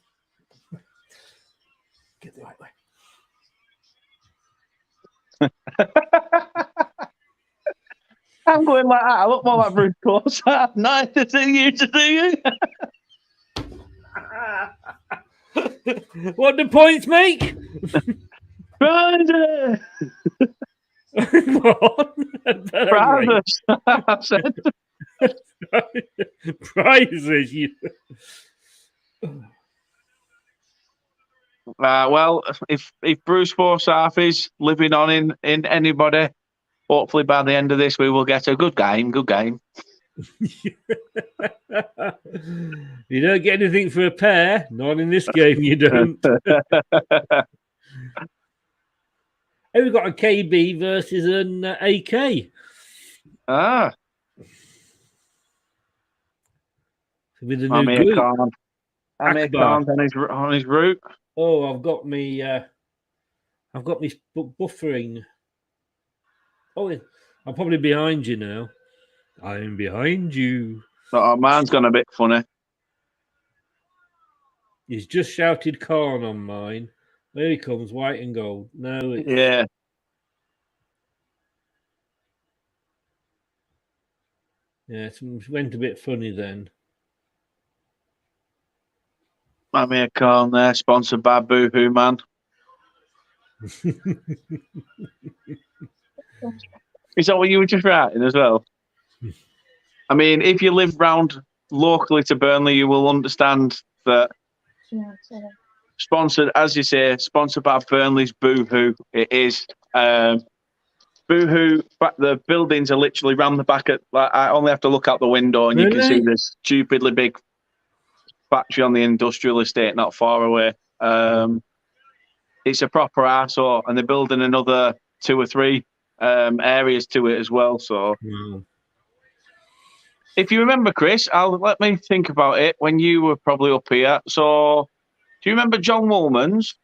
Get the right way. I'm going like that. I look more like Bruce Course. Nice to see you, What do points make? Friday. What? Prizes. I said. Prizes. Well, if Bruce Forsyth is living on in anybody, hopefully by the end of this we will get a good game. Good game. You don't get anything for a pair. Not in this game, you don't. Hey, we've got a KB versus an AK. Ah. With a Amir new Khan. Amir Khan on his route. Oh, I've got me buffering. Oh, I'm probably behind you now. I'm behind you. Oh, mine's gone a bit funny. He's just shouted Khan on mine. There he comes, white and gold. No, yeah. Yeah, it went a bit funny then. Amir Khan there, sponsored by Boohoo Man. Is that what you were just writing as well? I mean, if you live round locally to Burnley, you will understand that. Sponsored, as you say, sponsored by Burnley's Boohoo. It is. Boohoo, the buildings are literally round the back. I only have to look out the window and you can see this stupidly big factory on the industrial estate not far away. It's a proper arsehole, and they're building another 2 or 3 areas to it as well. So, if you remember, Chris, let me think about it when you were probably up here. So, do you remember John Woolman's?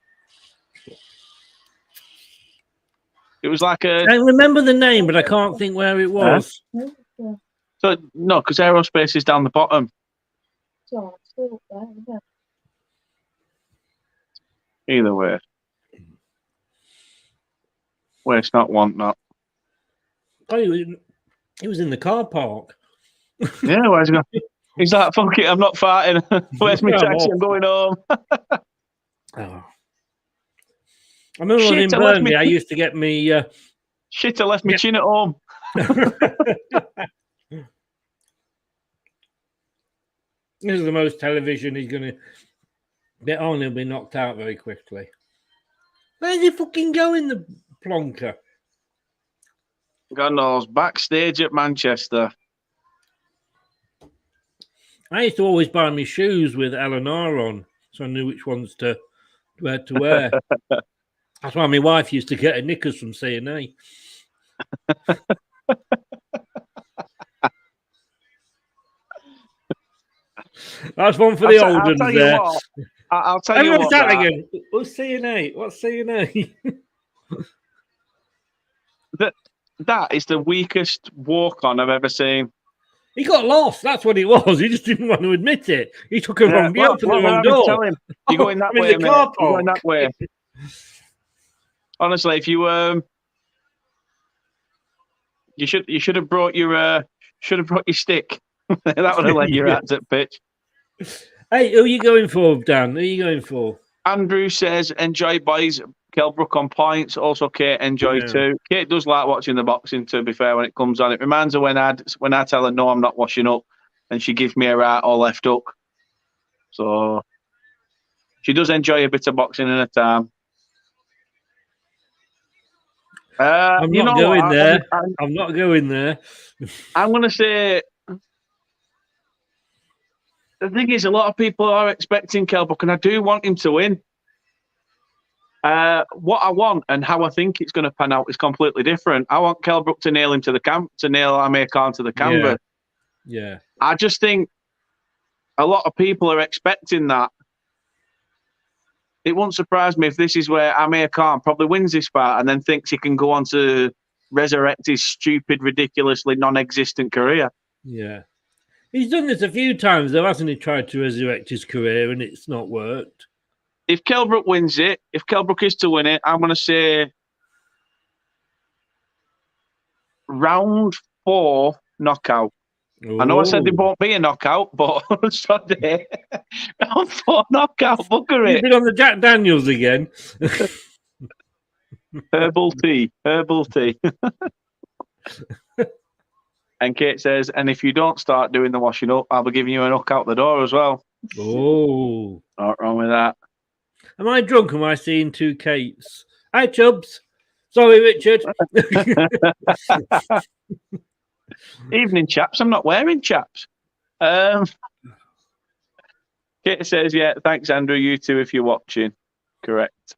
It was like a. I remember the name, but I can't think where it was. So no, because aerospace is down the bottom. Either way, waste not, want not. Oh, he was in the car park. Yeah, where's he going? He's like, fuck it, I'm not farting. Where's my taxi? I'm going home. Oh. I remember when in Burnley, I used to get me. Shit, I left my chin at home. This is the most television he's going to get on. He'll be knocked out very quickly. Where's he fucking going, the plonker? God knows, backstage at Manchester. I used to always buy me shoes with L&R on, so I knew which ones to wear. That's why my wife used to get her knickers from C&A. That's one for the old ones there. I'll tell you what. That again. What's C&A? What's C&A? That is the weakest walk-on I've ever seen. He got lost. That's what it was. He just didn't want to admit it. He took a wrong view to the wrong door. Tell him, you're going that way, mate. You're going that way. Honestly, if you you should have brought your stick. That would have led you right at pitch. Hey, who are you going for, Dan? Who are you going for? Andrew says, enjoy, boys. Kell, Brook on points. Also, Kate, enjoy too. Kate does like watching the boxing, to be fair, when it comes on. It reminds her when I tell her, no, I'm not washing up, and she gives me a right or left hook. So, she does enjoy a bit of boxing in her time. I'm not going there. I'm not going there. I'm going to say... The thing is, a lot of people are expecting Kell Brook, and I do want him to win. What I want and how I think it's going to pan out is completely different. I want Kell Brook to nail him to the camp, to nail Amir Khan to the canvas. Yeah. I just think a lot of people are expecting that. It won't surprise me if this is where Amir Khan probably wins this fight and then thinks he can go on to resurrect his stupid, ridiculously non-existent career. Yeah. He's done this a few times, though, hasn't he? Tried to resurrect his career and it's not worked. If Kell Brook wins it, if Kell Brook is to win it, I'm going to say round 4 knockout. Ooh. I know I said there won't be a knockout, but Sunday, round 4 knockout, bugger it. You've been on the Jack Daniels again. Herbal tea. And Kate says, and if you don't start doing the washing up, I'll be giving you a knock out the door as well. Oh. Not wrong with that. Am I drunk? Am I seeing 2 Kates? Hi, Chubbs. Sorry, Richard. Evening, chaps. I'm not wearing chaps. Kate says, yeah, thanks, Andrew. You too, if you're watching. Correct.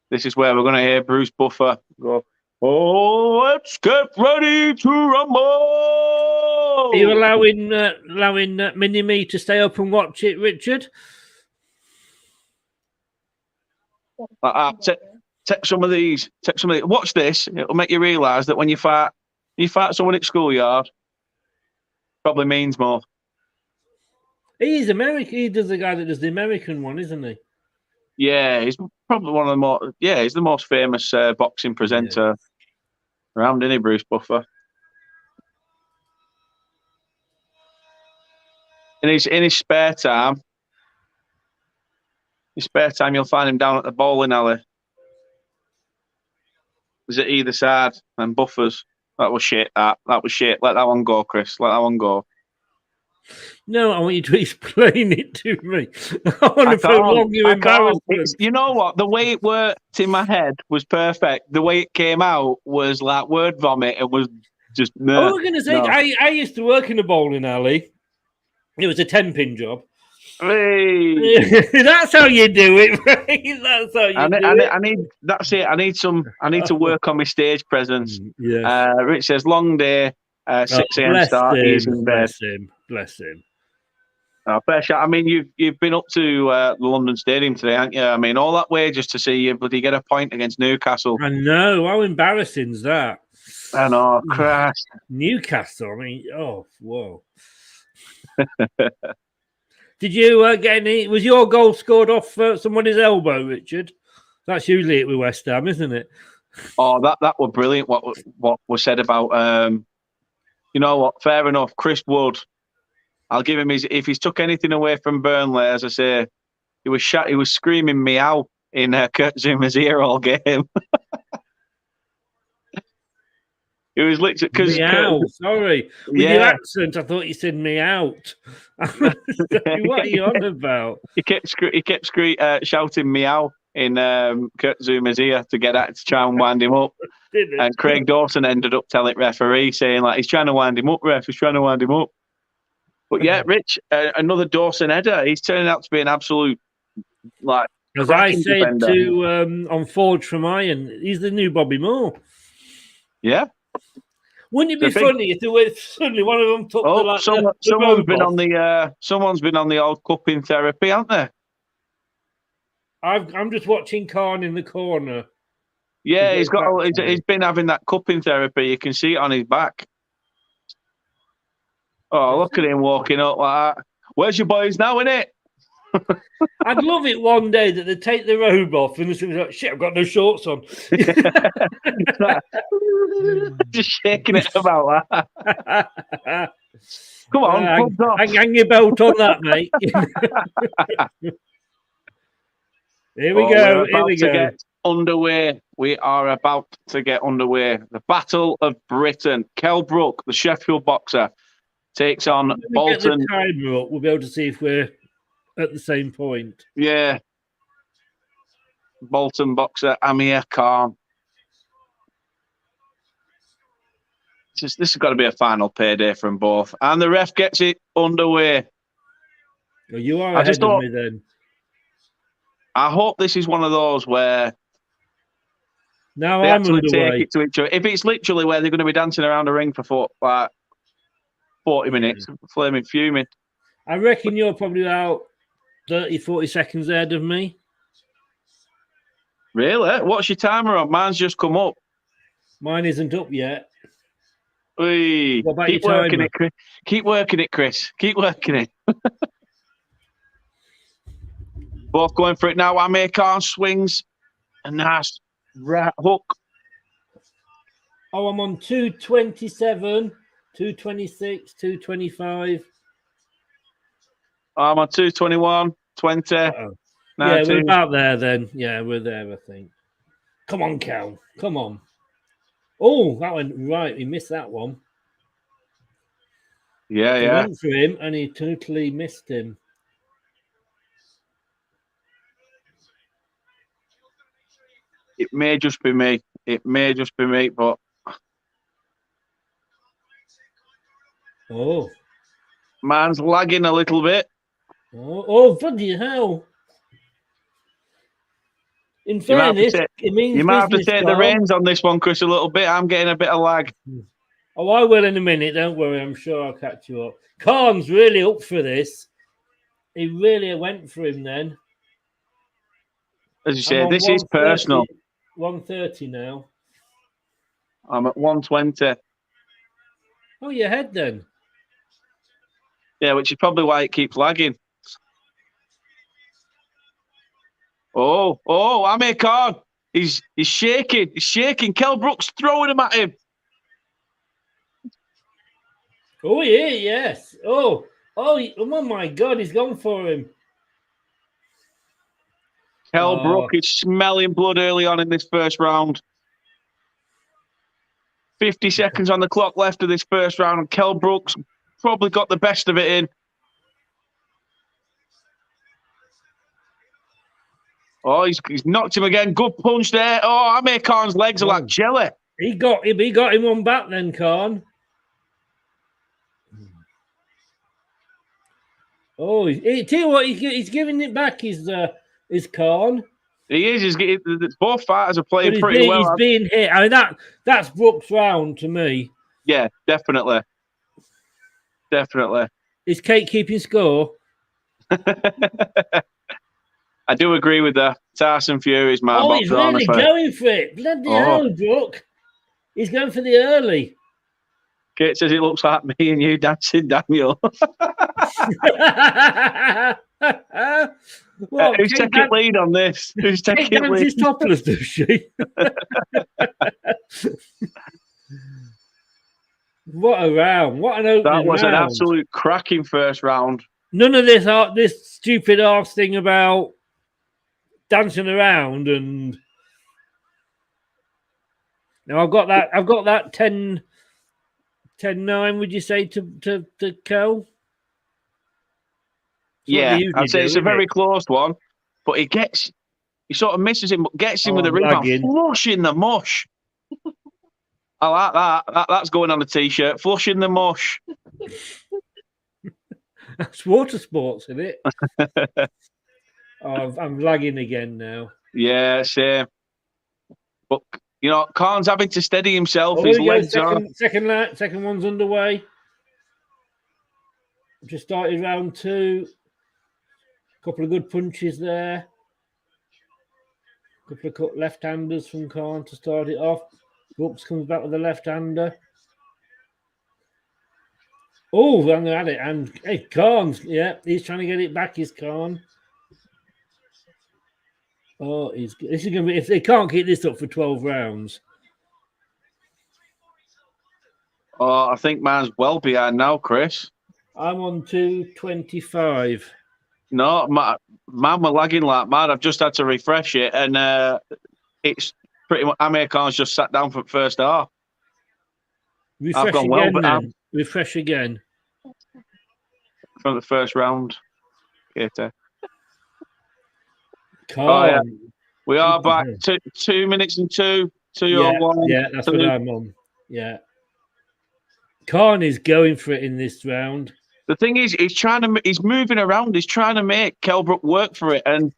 This is where we're going to hear Bruce Buffer go, oh, let's get ready to rumble. Are you allowing Mini-Me to stay up and watch it, Richard? Take some of these. Watch this. It'll make you realise that when you fight someone at schoolyard, probably means more. He's American. He does the guy that does the American one, isn't he? Yeah, he's probably one of the more. Yeah, he's the most famous boxing presenter around, isn't he, Bruce Buffer? In his spare time, you'll find him down at the bowling alley. He's at either side, and Buffers. That was shit. That was shit. Let that one go, Chris. Let that one go. No, I want you to explain it to me. I want to prolong your embarrassment. You know what? The way it worked in my head was perfect. The way it came out was like word vomit. It was just. I was going to say, I used to work in a bowling alley. It was a 10-pin job. Hey. That's how you do it, right? That's how you do it. That's it. I need to work on my stage presence. Yeah. Rich says long day, 6 a.m. start. He's in bed. Bless him. Fair shot. I mean, you've been up to the London Stadium today, haven't you? I mean, all that way just to see you bloody get a point against Newcastle. I know. How embarrassing is that? I know. Christ. Newcastle. I mean, oh, whoa. Did you get any? Was your goal scored off somebody's elbow, Richard? That's usually it with West Ham, isn't it? Oh, that was brilliant. What was said about you know what? Fair enough. Chris Wood. I'll give him if he's took anything away from Burnley, as I say, he was screaming meow in Kurt Zuma's ear all game. It was literally because meow. Sorry, with your accent, I thought you said me out. What are you on about? He kept shouting meow in Kurt Zuma's ear to try and wind him up. And Craig Dawson ended up telling referee saying like he's trying to wind him up, ref. He's trying to wind him up. But yeah, Rich, another Dawson header. He's turning out to be an absolute like. As I said to on Forge from Iron, he's the new Bobby Moore. Yeah. Wouldn't it be funny if there was suddenly one of them took someone's been on the old cupping therapy, haven't they? I'm just watching Khan in the corner. Yeah, he's been having that cupping therapy. You can see it on his back. Oh, look at him walking up like that. Where's your boys now, innit? I'd love it one day that they take the robe off and they're like, shit, I've got no shorts on. Just shaking it about that. Come on, hang your belt on that, mate. Here we go. Here we go. Get underway. We are about to get underway. The Battle of Britain. Kell Brook, the Sheffield boxer, takes on Bolton. Get the timer up. We'll be able to see if we're at the same point. Yeah. Bolton Boxer Amir Khan. This has got to be a final payday from both. And the ref gets it underway. Well, you are ahead of me then. I hope this is one of those where now I'm underway. Take it to each other. If it's literally where they're going to be dancing around a ring for 40 minutes, flaming fuming. I reckon you're probably about 30, 40 seconds ahead of me. Really? What's your timer on? Mine's just come up. Mine isn't up yet. Oy. What about Keep your working timer? it, Chris. Keep working it, Chris. Keep working it. Both going for it now. Amir Khan swings. A nice right hook. Oh, I'm on 227, 226, 225. I'm on 221, 20. Uh-oh. 19. Yeah, we're about there then. Yeah, we're there, I think. Come on, Kell. Come on. Oh, that went right. He missed that one. Yeah, He yeah. went for him and he totally missed him. It may just be me. It may just be me, but. Oh. Mine's lagging a little bit. Oh, bloody hell. In fairness, it means you might have to take the Carl. reins on this one, Chris, a little bit. I'm getting a bit of lag. Oh, I will in a minute. Don't worry. I'm sure I'll catch you up. Khan's really up for this. He really went for him then. As you say, this is personal. 130 now. I'm at 120. Oh, you're ahead then. Yeah, which is probably why it keeps lagging. Oh, Amir Khan. He's shaking. He's shaking. Kell Brook's throwing him at him. Oh, yeah, yes. Oh, my God, he's gone for him. Kell Brook is smelling blood early on in this first round. 50 seconds on the clock left of this first round, and Kell Brook's probably got the best of it in. Oh, he's knocked him again. Good punch there. Oh, Amir Khan's legs are like jelly. He got him on back then, Khan. Oh, tell you what, he's giving it back. Is Khan? He is. Both fighters are playing pretty well. He's being hit. I mean, that's Brook's round to me. Yeah, definitely. Definitely. Is Kate keeping score? I do agree with that. Tyson Fury's my boxer. He's really going for it. Bloody hell, Brook. He's going for the early. Kate says it looks like me and you dancing, Daniel. Who's taking lead on this? Who's taking lead? She's topless, does she? What a round. What an opening round. That was an absolute cracking first round. None of this stupid arse thing about dancing around and now I've got that 10-9, would you say to Kell? Yeah, I'd say it's a very close one, but he sort of misses him, but gets him with a rebound, flush in the mush. I like that. That's going on a t-shirt. Flush in the mush. That's water sports, isn't it? I'm lagging again now. Yeah, same. But Khan's having to steady himself. His legs are. Second one's underway. Just started round 2. Couple of good punches there. Couple of cut left-handers from Khan to start it off. Brooks comes back with a left-hander. Oh, and they're at it. And hey, Khan's, he's trying to get it back, is Khan. Oh, this is going to be, if they can't keep this up for 12 rounds. Oh, I think mine's well behind now, Chris. I'm on 225. No, mine were lagging like mad. I've just had to refresh it, and it's pretty much Amir Khan's just sat down for the first half. Refresh I've gone again, well, but refresh again. From the first round. Khan. Oh, yeah. We are back. 2 minutes and 2. 2-1. Yeah, that's what I'm on. Yeah. Khan is going for it in this round. The thing is, he's moving around. He's trying to make Kell Brook work for it. And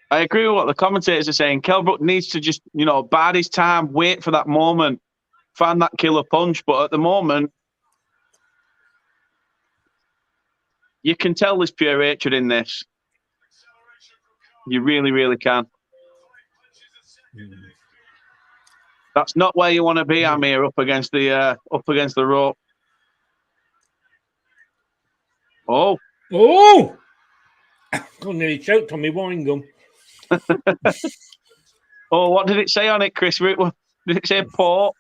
I agree with what the commentators are saying. Kell Brook needs to just, bide his time, wait for that moment, find that killer punch. But at the moment, You can tell there's pure hatred in this. You really, really can. That's not where you want to be, Amir, up against the rope. Oh. Oh! God, nearly choked on me wine gum. Oh, what did it say on it, Chris? Did it say port?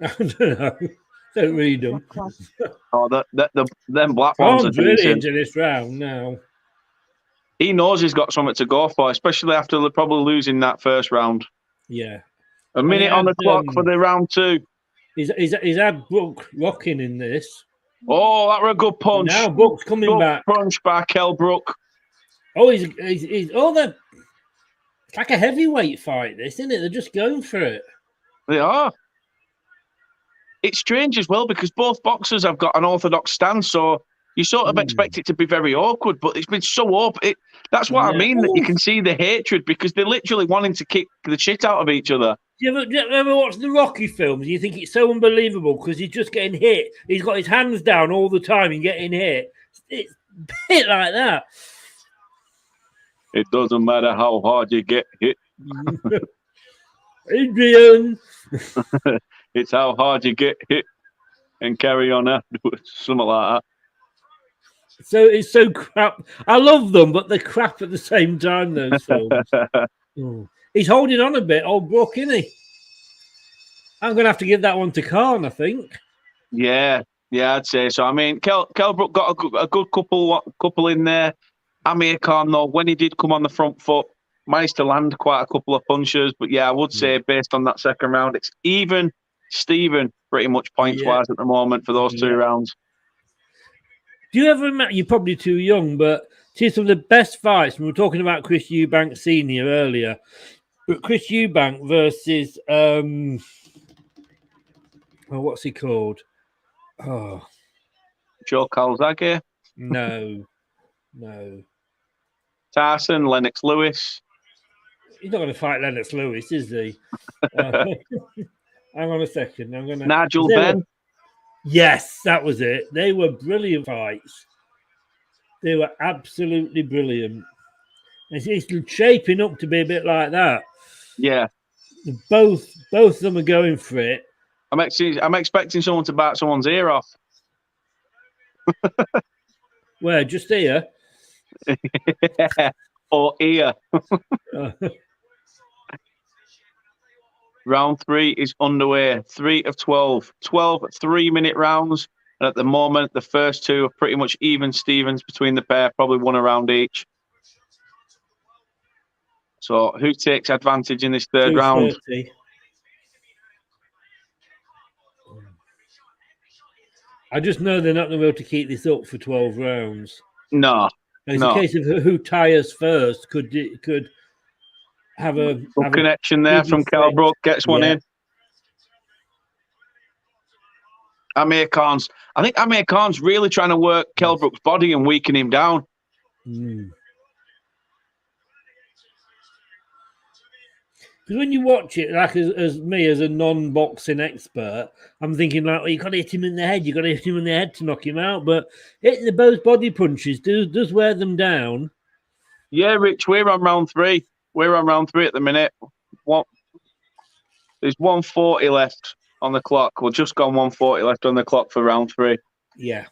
I don't know. Don't read them. Oh, them black ones are I'm really decent. into this round now. He knows he's got something to go for, especially after probably losing that first round. Yeah. A minute on the clock for the round 2. He's had Brook rocking in this. Oh, that were a good punch. Now Brook's coming back. Punch by Kell Brook. Oh, he's it's like a heavyweight fight, this, isn't it? They're just going for it. They are. It's strange as well because both boxers have got an orthodox stance, so you sort of expect it to be very awkward, but it's been so open. That's what I mean, that you can see the hatred because they're literally wanting to kick the shit out of each other. Do you ever watch the Rocky films? You think it's so unbelievable because he's just getting hit. He's got his hands down all the time and getting hit. It's a bit like that. It doesn't matter how hard you get hit. Adrian. It's how hard you get hit and carry on afterwards. Something like that. So it's so crap. I love them, but they're crap at the same time, those films. He's holding on a bit, old Brook, isn't he? I'm going to have to give that one to Khan, I think. Yeah, I'd say so. I mean, Kell Brook got a good couple in there. Amir Khan, though, when he did come on the front foot, managed to land quite a couple of punches. But yeah, I would say based on that second round, it's even Steven pretty much points-wise at the moment for those 2 rounds. Do you ever remember, you're probably too young, but see some of the best fights, we were talking about Chris Eubank Sr. earlier, but Chris Eubank versus, what's he called? Oh, Joe Calzaghe? No. Tyson, Lennox Lewis? He's not going to fight Lennox Lewis, is he? Hang on a second. Nigel Benn? Yes, that was it. They were brilliant fights. They were absolutely brilliant. It's shaping up to be a bit like that. Yeah. Both of them are going for it. I'm expecting someone to bite someone's ear off. Where? Just here? Or ear. Round 3 is underway. 3 of 12. 12 3-minute rounds. And at the moment, the first 2 are pretty much even Stevens between the pair, probably 1 round each. So who takes advantage in this third round? I just know they're not going to be able to keep this up for 12 rounds. No. It's a case of who tires first could have a connection there from Kell Brook, gets one in. I think Amir Khan's really trying to work Kell Brook's body and weaken him down. Because when you watch it, like as me as a non-boxing expert, I'm thinking like, well, you got to hit him in the head. You got to hit him in the head to knock him out. But hitting the both body punches does wear them down. Yeah, Rich, we're on round 3. We're on round 3 at the minute. There's 140 left on the clock. We're just gone 140 left on the clock for round 3. Yeah.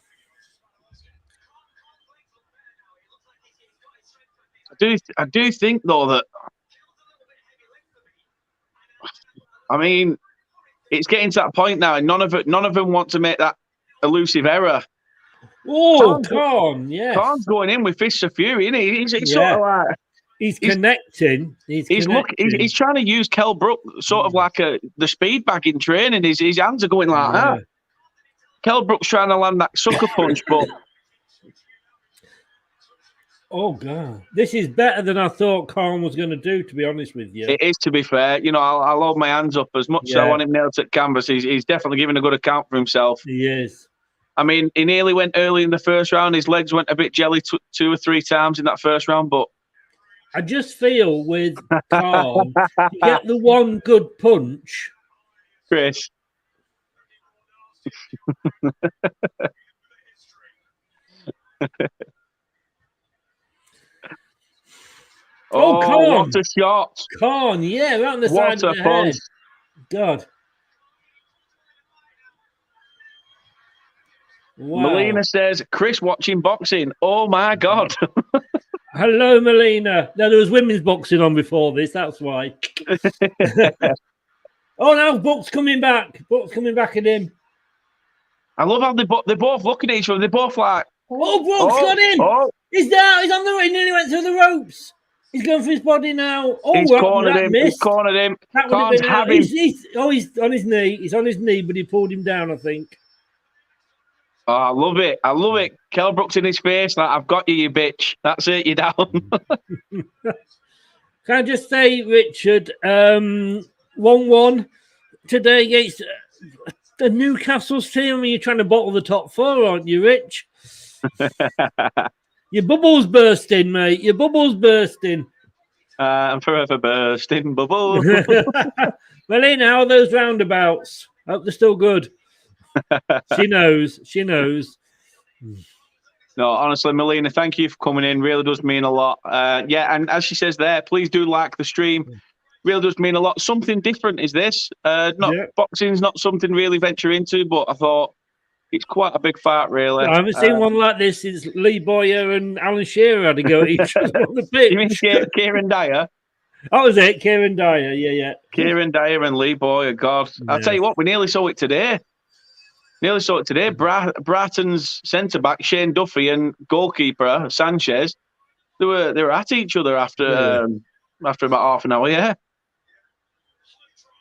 I do think though that, I mean, it's getting to that point now, and none of them want to make that elusive error. Oh, Khan, yes. Khan's going in with fists of fury, isn't he? He's sort of like he's connecting. He's trying to use Kell Brook sort of like the speed bag in training. His hands are going like that. Kell Brook's trying to land that sucker punch, but oh God, this is better than I thought Khan was going to do. To be honest with you, it is. To be fair, you know, I'll hold my hands up as much as I want him nailed to canvas. He's definitely giving a good account for himself. He is. I mean, he nearly went early in the first round. His legs went a bit jelly 2 or 3 times in that first round, but I just feel with Khan, you get the one good punch, Chris. Oh, Khan. What a shot. Khan, yeah, right on the side of the head. God. Wow. Melina says, Chris watching boxing. Oh, my God. Hello, Melina. No, there was women's boxing on before this. That's why. Oh, now Brook's coming back. Brook's coming back at him. I love how they're both looking at each other. They're both like... Oh, Brook's got in. Oh. He's down. He's on the... He nearly went through the ropes. He's going for his body now. Oh, he's cornered him. Missed. He's cornered him. That would have been out. He's on his knee. He's on his knee, but he pulled him down, I think. Oh, I love it. I love it. Kell Brook's in his face like, I've got you, you bitch. That's it. You're down. Can I just say, Richard, 1-1 today against the Newcastle's team. I mean, you're trying to bottle the top four, aren't you, Rich? Your bubble's bursting, mate. Your bubble's bursting. I'm forever bursting bubble. Melina, how are those roundabouts? I hope they're still good. She knows. She knows. No, honestly, Melina, thank you for coming in. Really does mean a lot. Yeah, and as she says there, please do like the stream. Really does mean a lot. Something different is this. Boxing's not something really venture into, but I thought it's quite a big fight, really. I haven't seen one like this since Lee Boyer and Alan Shearer had to go at each other on the pitch. You mean Kieran Dyer? That was it, Kieran Dyer. Yeah. Kieran Dyer and Lee Boyer. God, yeah. I'll tell you what, we nearly saw it today. Brighton's centre back Shane Duffy and goalkeeper Sanchez, they were at each other after about half an hour. Yeah.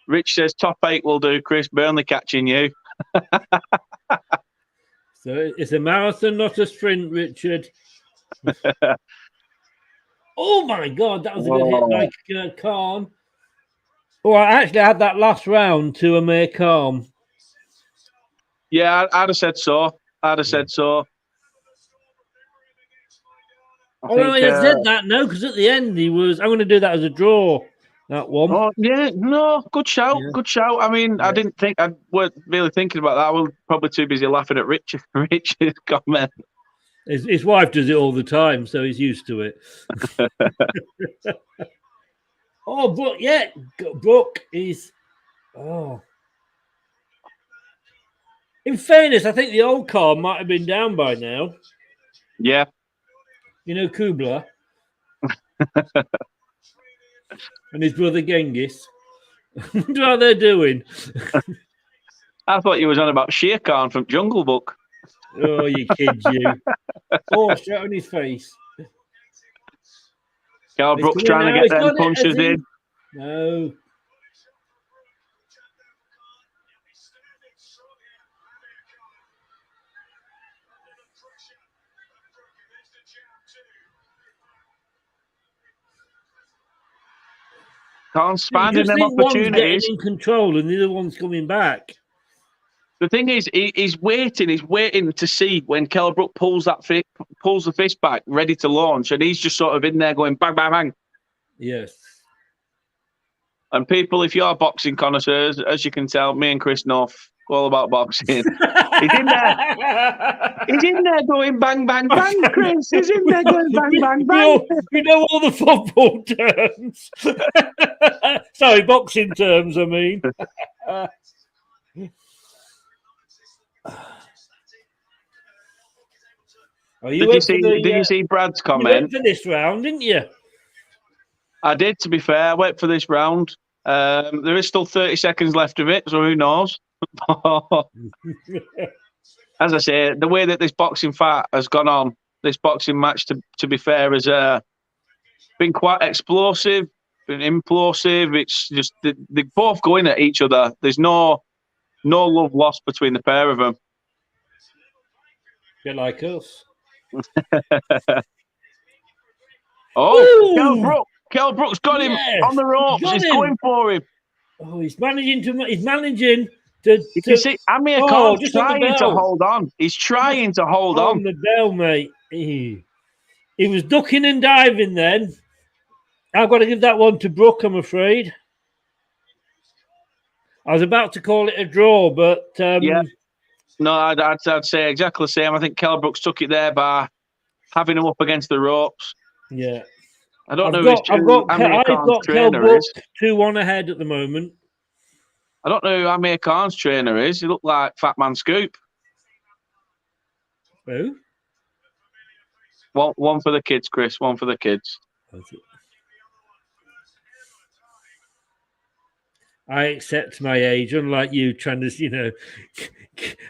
Rich says top 8 will do. Chris Burnley catching you. So it's a marathon, not a sprint, Richard. Oh my God, that was a good hit by Khan. Oh, I actually had that last round to Amir Khan. Yeah, I'd have said so. I said that, no, because at the end he was, I'm going to do that as a draw, that one. Oh, yeah, no, good shout, good shout. I mean, I didn't think, I weren't really thinking about that. I was probably too busy laughing at Richard's comment. His wife does it all the time, so he's used to it. Oh, Brook, yeah, Brook is, in fairness, I think the old car might have been down by now. Yeah. You know Kubla and his brother Genghis. I wonder how they're doing. I thought you was on about Shere Khan from Jungle Book. Oh, you kids, you. Oh, shot on his face. Kell Brook's trying to get them punches in. No. Khan's finding them opportunities. One's getting in control and the other one's coming back. The thing is, he's waiting to see when Kell Brook pulls the fist back, ready to launch, and he's just sort of in there going bang, bang, bang. Yes. And people, if you're boxing connoisseurs, as you can tell, me and Chris know all about boxing. He's in there. He's in there going bang, bang, bang, Chris. He's in there going bang, bang, bang. We know all the football terms. Sorry, boxing terms, I mean. Did you see Brad's comment? You went for this round, didn't you? I did, to be fair. I went for this round. There is still 30 seconds left of it, so who knows? As I say, the way that this boxing fight has gone on, this boxing match, to be fair, has been quite explosive, been implosive. It's just they both going at each other. There's no love lost between the pair of them. Bit like us. Oh, Kell Brook's got him on the ropes. He's going for him. Oh, he's managing to. You can see Amir Khan trying to hold on. He's trying to hold on. On the bell, mate. He was ducking and diving then. I've got to give that one to Brook, I'm afraid. I was about to call it a draw, but... yeah. No, I'd say exactly the same. I think Kell Brook's took it there by having him up against the ropes. Yeah. I don't know who Amir Khan's trainer is. 2-1 ahead at the moment. I don't know who Amir Khan's trainer is. He looked like Fat Man Scoop. Who? One for the kids, Chris. One for the kids. I accept my age, unlike you trying to,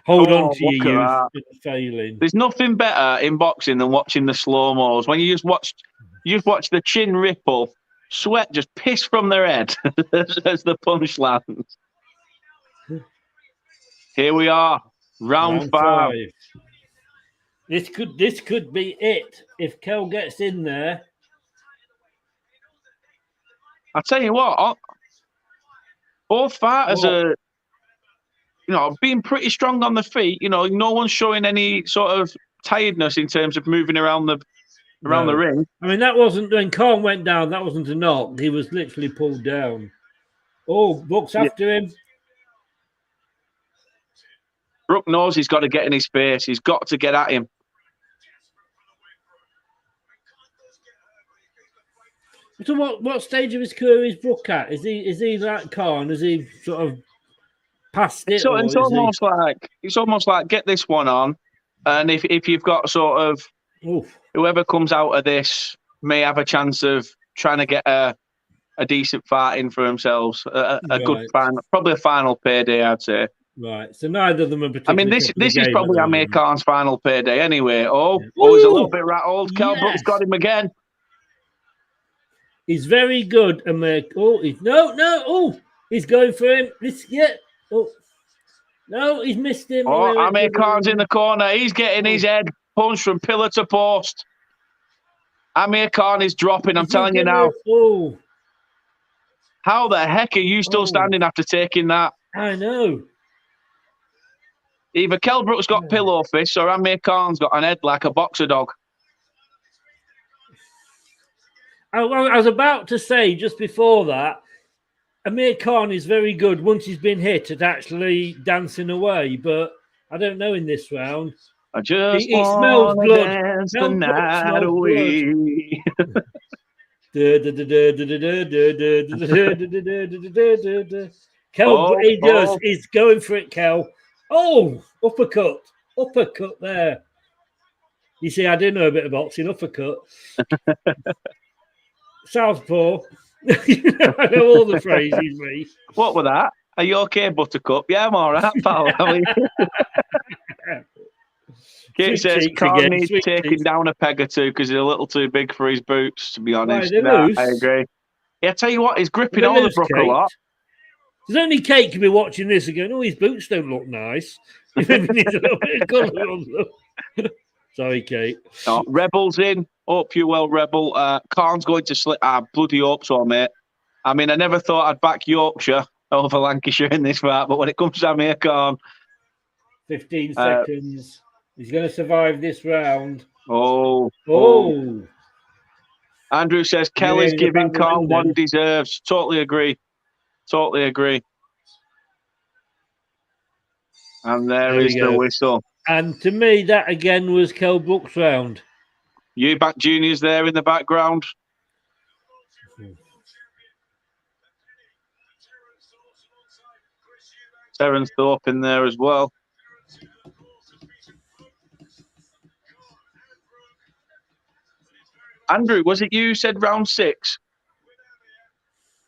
hold on to your youth and failing. There's nothing better in boxing than watching the slow-mos. When you just watch the chin ripple, sweat just piss from their head as the punch lands. Here we are, round 5. This could be it if Kell gets in there. I tell you what, both fighters are, being pretty strong on the feet. No one's showing any sort of tiredness in terms of moving around the ring. I mean, that wasn't when Khan went down. That wasn't a knock. He was literally pulled down. Oh, Brook's after him. Brook knows he's got to get in his face. He's got to get at him. So what stage of his career is Brook at? Is he like Khan? Is he sort of past it? So it's almost like get this one on, and if you've got sort of whoever comes out of this may have a chance of trying to get a decent fight in for themselves, a good final, probably a final payday, I'd say. Right. So neither of them are. I mean, this is probably Amir Khan's final payday anyway. He's a little bit rattled. Kell Brook's got him again. He's very good, Amir. He's going for him. No, he's missed him. Amir Khan's in the corner. He's getting his head punched from pillar to post. Amir Khan is dropping. I'm telling you now. How the heck are you still standing after taking that? I know. Either Kell Brook's got pillow fists or Amir Khan's got an head like a boxer dog. I was about to say just before that, Amir Khan is very good once he's been hit at actually dancing away, but I don't know in this round. I just he smells blood. Dance the night away. Kell, he does. He's going for it, Kell. Oh, uppercut there. You see, I do know a bit of boxing. Uppercut. Southpaw. I know all the phrases, mate. What was that? Are you okay, Buttercup? Yeah, I'm all right, pal. Kate says Khan needs taking down a peg or two because he's a little too big for his boots, to be honest. I agree. Yeah, I tell you what, he's gripping all the Brook a lot. There's only Kate can be watching this and going, his boots don't look nice. He needs a little bit of colour on them. Sorry, Kate. Rebel's in. Hope you well, Rebel. Khan's going to slip. Bloody hope so, mate. I mean, I never thought I'd back Yorkshire over Lancashire in this fight, but when it comes to Amir Khan... 15 seconds. He's going to survive this round. Oh. Andrew says Kell is giving Khan what he deserves. Totally agree. And there is the whistle. And to me, that again was Kell Brook's round. Eubank Jr.'s there in the background. Terence Thorpe in there as well. Andrew, was it you who said round 6?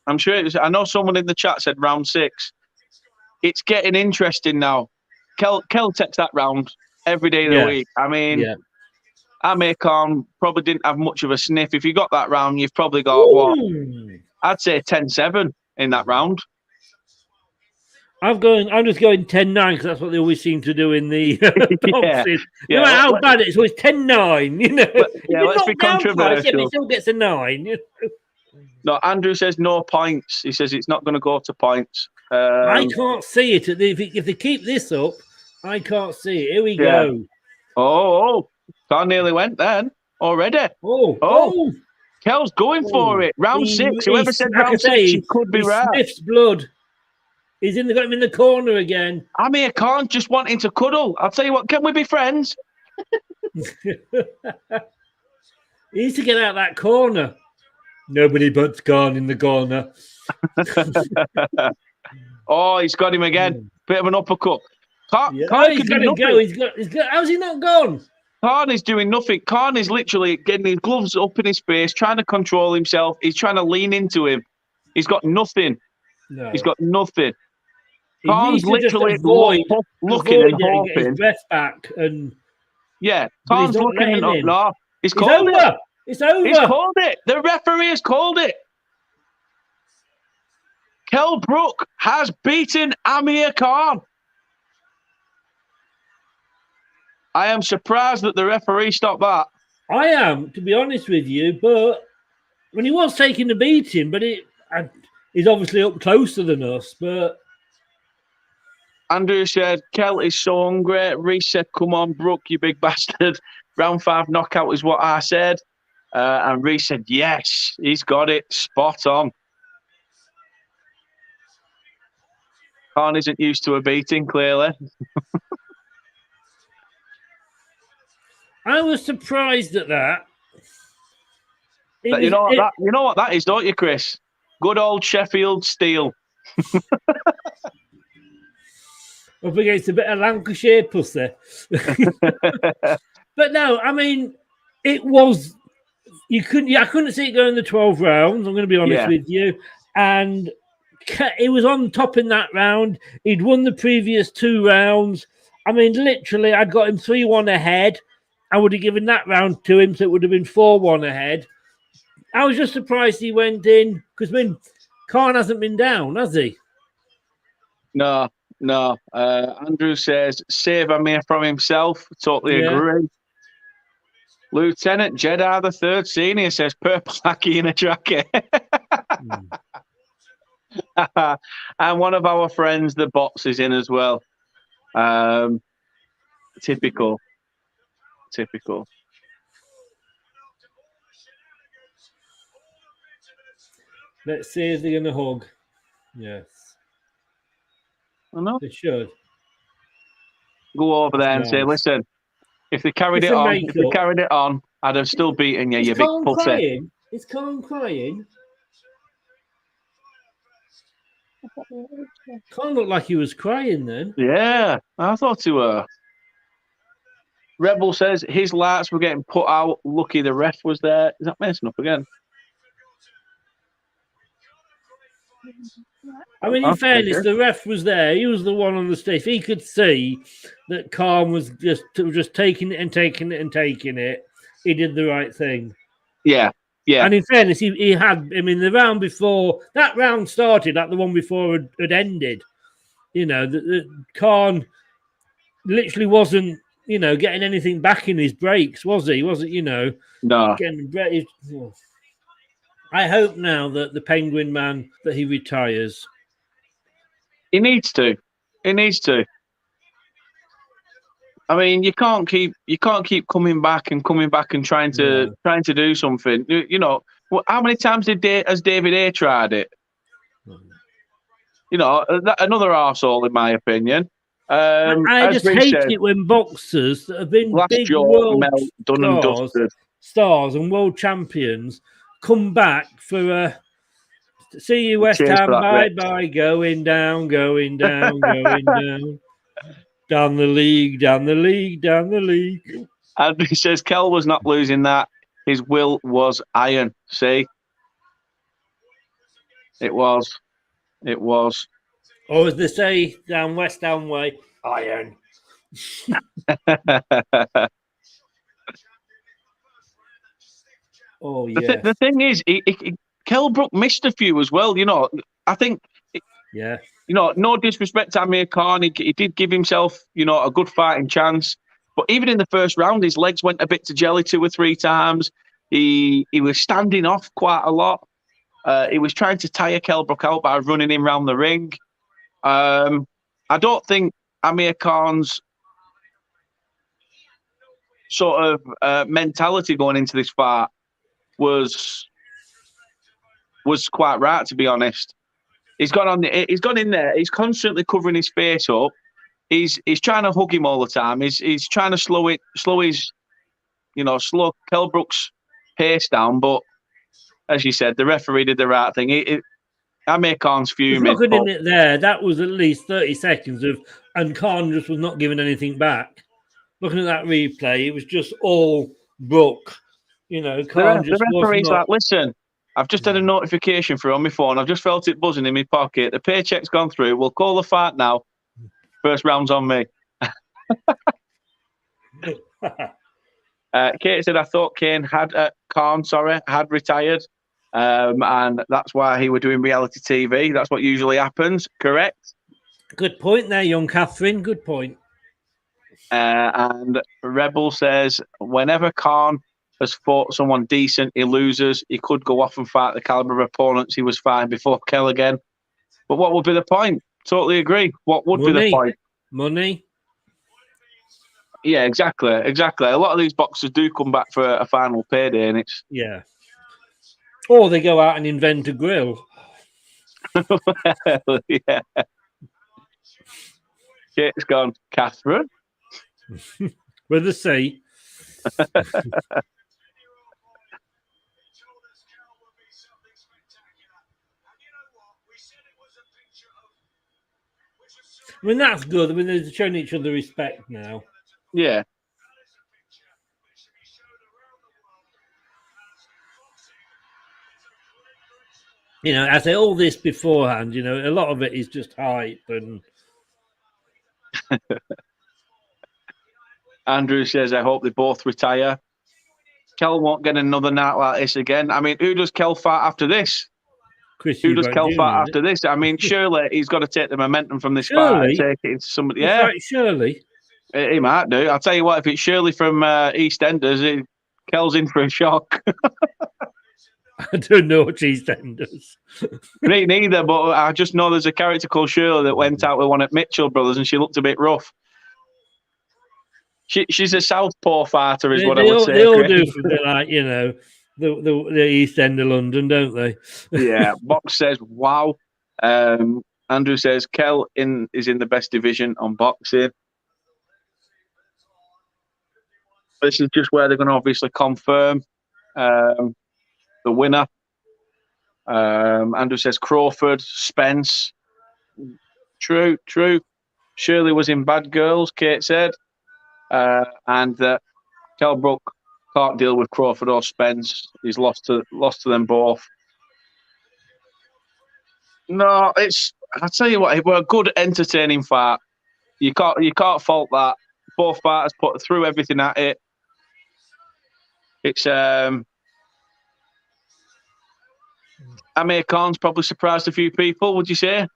I'm sure it was. I know someone in the chat said round 6. It's getting interesting now. Kell takes that round every day of the week. I mean, Amir Khan probably didn't have much of a sniff. If you got that round, you've probably got I'd say 10-7 in that round. I'm just going 10-9 because that's what they always seem to do in the boxes. No matter how bad it is, it's always 10-9. Let's be controversial. He still gets a 9. No, Andrew says no points. He says it's not going to go to points. I can't see it. If they keep this up, I can't see it. Here we go. Khan nearly went then already. Kell's going for it. Round 6. Whoever said round 6, he could be right. Sniffs blood. He's got him in the corner again. Amir Khan just wanting to cuddle. I'll tell you what, can we be friends? He needs to get out of that corner. Nobody but's Khan in the corner. Oh, he's got him again. Bit of an uppercut. Khan He's can got do to go. He's got. How's he not gone? Khan is doing nothing. Khan is literally getting his gloves up in his face, trying to control himself. He's trying to lean into him. He's got nothing. No. He's got nothing. He Khan's literally looking and hoping. Get his breath back and Khan's looking and up. No, it's over. It's over. He's called it. The referee has called it. Kell Brook has beaten Amir Khan. I am surprised that the referee stopped that. I am, to be honest with you, but when he was taking the beating, but he's obviously up closer than us. But Andrew said, Kell is so hungry. Reese said, come on, Brook, you big bastard. Round 5 knockout is what I said. And Reese said, yes, he's got it. Spot on. Khan isn't used to a beating, clearly. I was surprised at that. You know what that is, don't you, Chris? Good old Sheffield steel. Up against a bit of Lancashire pussy. But no, I mean, it was. I couldn't see it going the 12 rounds. I'm going to be honest with you, and he was on top in that round. He'd won the previous 2 rounds. I mean, literally, I'd got him 3-1 ahead. I would have given that round to him, so it would have been 4-1 ahead. I was just surprised he went in because Khan hasn't been down, has he? No. Andrew says, save Amir from himself. Totally agree. Lieutenant Jeddah the Third Senior says, purple hacky in a jacket. And one of our friends, the bots, is in as well. Typical. Let's see if they're going to hug. Yes. I know. They should. Go over there and say, listen, if they carried it on, I'd have still beaten you, you big pussy. Crying? Is Khan crying? Khan looked like he was crying then. Yeah, I thought he were. Rebel says his lights were getting put out. Lucky the ref was there. Is that messing up again? I mean, in fairness, the ref was there. He was the one on the stage. He could see that Khan was just taking it and taking it and taking it. He did the right thing. Yeah. And in fairness, he had. I mean, the round before that round started, like the one before had ended. You know, the Khan literally wasn't, getting anything back in his breaks, was he? Wasn't, No. I hope now that the Penguin man that he retires. He needs to. I mean, you can't keep coming back and trying to do something. How many times has David A tried it? Another arsehole, in my opinion. I just hate it when boxers that have been big world stars and world champions come back for a see you West Ham, bye, going down. Down the league. And he says Kell was not losing that. His will was iron. See? It was. Or as they say down West Ham way, iron. Oh, yeah. The thing is, Kell Brook missed a few as well. I think. Yeah. No disrespect to Amir Khan, he did give himself, a good fighting chance. But even in the first round, his legs went a bit to jelly 2 or 3 times. He was standing off quite a lot. He was trying to tire Kell Brook out by running him around the ring. I don't think Amir Khan's sort of mentality going into this fight was quite right, to be honest. He's gone in there. He's constantly covering his face up. He's trying to hug him all the time. He's trying to slow Kell Brook's pace down. But as you said, the referee did the right thing. Amir Khan's fuming. Looking in it there, that was at least 30 seconds of, and Khan just was not giving anything back. Looking at that replay, it was just all Brook. Khan the referee's like, listen, I've just had a notification through on my phone. I've just felt it buzzing in my pocket. The paycheck's gone through. We'll call the fight now. First round's on me. Kate said, I thought Khan had retired. And that's why he were doing reality TV. That's what usually happens. Correct? Good point there, young Catherine. Good point. And Rebel says, whenever Khan has fought someone decent, he loses. He could go off and fight the caliber of opponents he was fighting before Kell again. But what would be the point? Totally agree. What would be the point? Money. Yeah, exactly. A lot of these boxers do come back for a final payday, and it's or they go out and invent a grill. Yeah. Kate's gone, Catherine. With a C. I mean, that's good. I mean, they're showing each other respect now. Yeah. I say all this beforehand, a lot of it is just hype. And Andrew says, I hope they both retire. Kell won't get another night like this again. I mean, who does Kell fight after this? Who does Kell fight after this? I mean, surely he's got to take the momentum from this fight and take it into somebody. Yeah, right, Shirley. He might do. I'll tell you what, if it's Shirley from EastEnders, Kell's in for a shock. I don't know what EastEnders. Me neither, but I just know there's a character called Shirley that went out with one at Mitchell Brothers and she looked a bit rough. She's a southpaw fighter, is what I would say. They all do, like, the East End of London, don't they? Yeah. Box says, wow. Andrew says, Kell is in the best division on boxing. This is just where they're going to obviously confirm the winner. Andrew says, Crawford, Spence. True. Shirley was in Bad Girls, Kate said. And Kell Brook can't deal with Crawford or Spence. He's lost to them both. No, I'll tell you what, it was a good, entertaining fight. You can't fault that. Both fighters put through everything at it. It's Amir Khan's probably surprised a few people, would you say?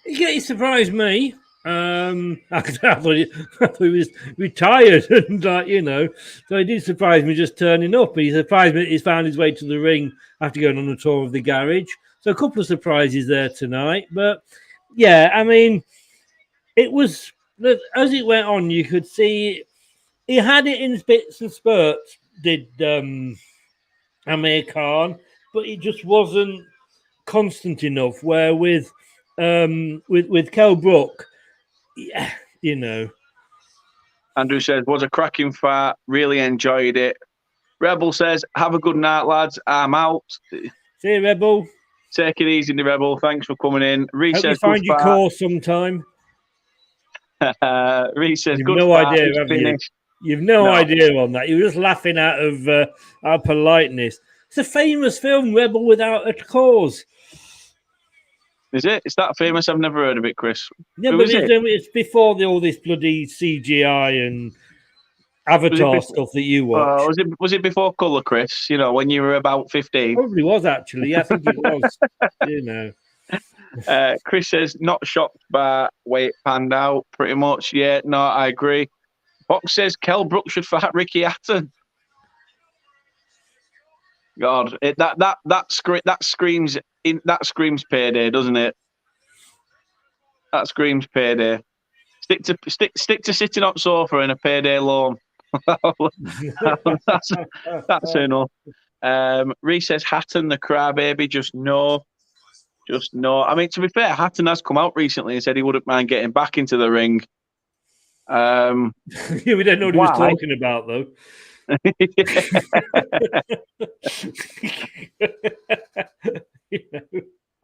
Yeah, he surprised me. I thought he was retired, and so he did surprise me just turning up. He surprised me that he's found his way to the ring after going on a tour of the garage. So a couple of surprises there tonight, but yeah, I mean, it was as it went on, you could see he had it in bits and spurts. Did Amir Khan, but it just wasn't constant enough. Where with Kell Brook. Yeah, Andrew says, was a cracking fight. Really enjoyed it. Rebel says, have a good night, lads. I'm out. See you, Rebel. Take it easy, the Rebel. Thanks for coming in. Reece Hope says, you find your course sometime. Reece says, good no idea, have you? You've no idea on that. You're just laughing out of our politeness. It's a famous film, Rebel Without a Cause. Is it? It's that famous? I've never heard of it, Chris. Yeah, but it's before all this bloody CGI and Avatar stuff that you watch. Was it before Colour, Chris? When you were about 15? Probably was, actually. I think it was. Chris says, not shocked by way it panned out, pretty much. Yeah, no, I agree. Box says, Kell Brook should fight Ricky Hatton. God, that screams payday, doesn't it? That screams payday. Stick to sitting on sofa in a payday loan. that's enough. Reece says Hatton, the crybaby, just no. I mean, to be fair, Hatton has come out recently and said he wouldn't mind getting back into the ring. We don't know what he was talking about, though. I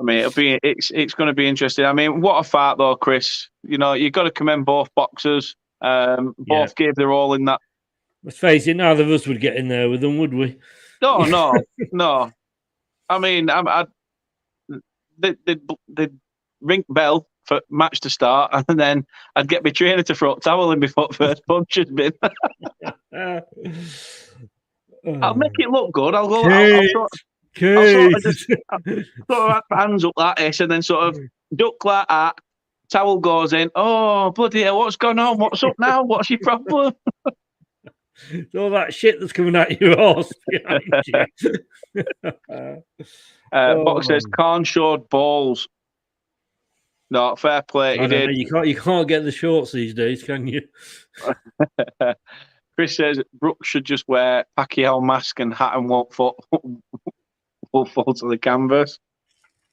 mean, it's going to be interesting. I mean, what a fight though, Chris. You know, you've got to commend both boxers. Both gave their all in that. Let's face it, neither of us would get in there with them, would we? No. I mean, they'd ring bell for match to start, and then I'd get my trainer to throw a towel in before first punch has been. I'll make it look good. I'll go. I'll sort of just hands up like this, and then sort of duck like that. Towel goes in. Oh bloody hell! What's going on? What's up now? What's your problem? All that shit that's coming out your arse behind you. Box says Khan showed balls. No, fair play. He did. You can't get the shorts these days, can you? Chris says Brook should just wear Pacquiao mask and hat and won't fall to the canvas.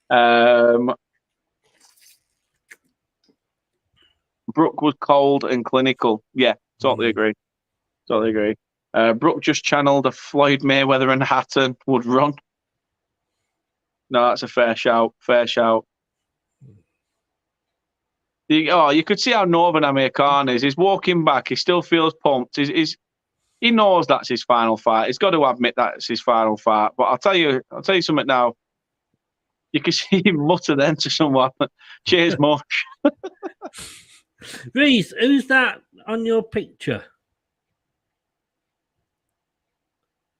Brook was cold and clinical. Yeah, totally agree. Brook just channeled a Floyd Mayweather and Hatton would run. No, that's a fair shout. You could see how northern Amir Khan is. He's walking back. He still feels pumped. He knows that's his final fight. He's got to admit that's his final fight. But I'll tell you something now. You can see him mutter then to someone, "Cheers, much." Reese, who's that on your picture?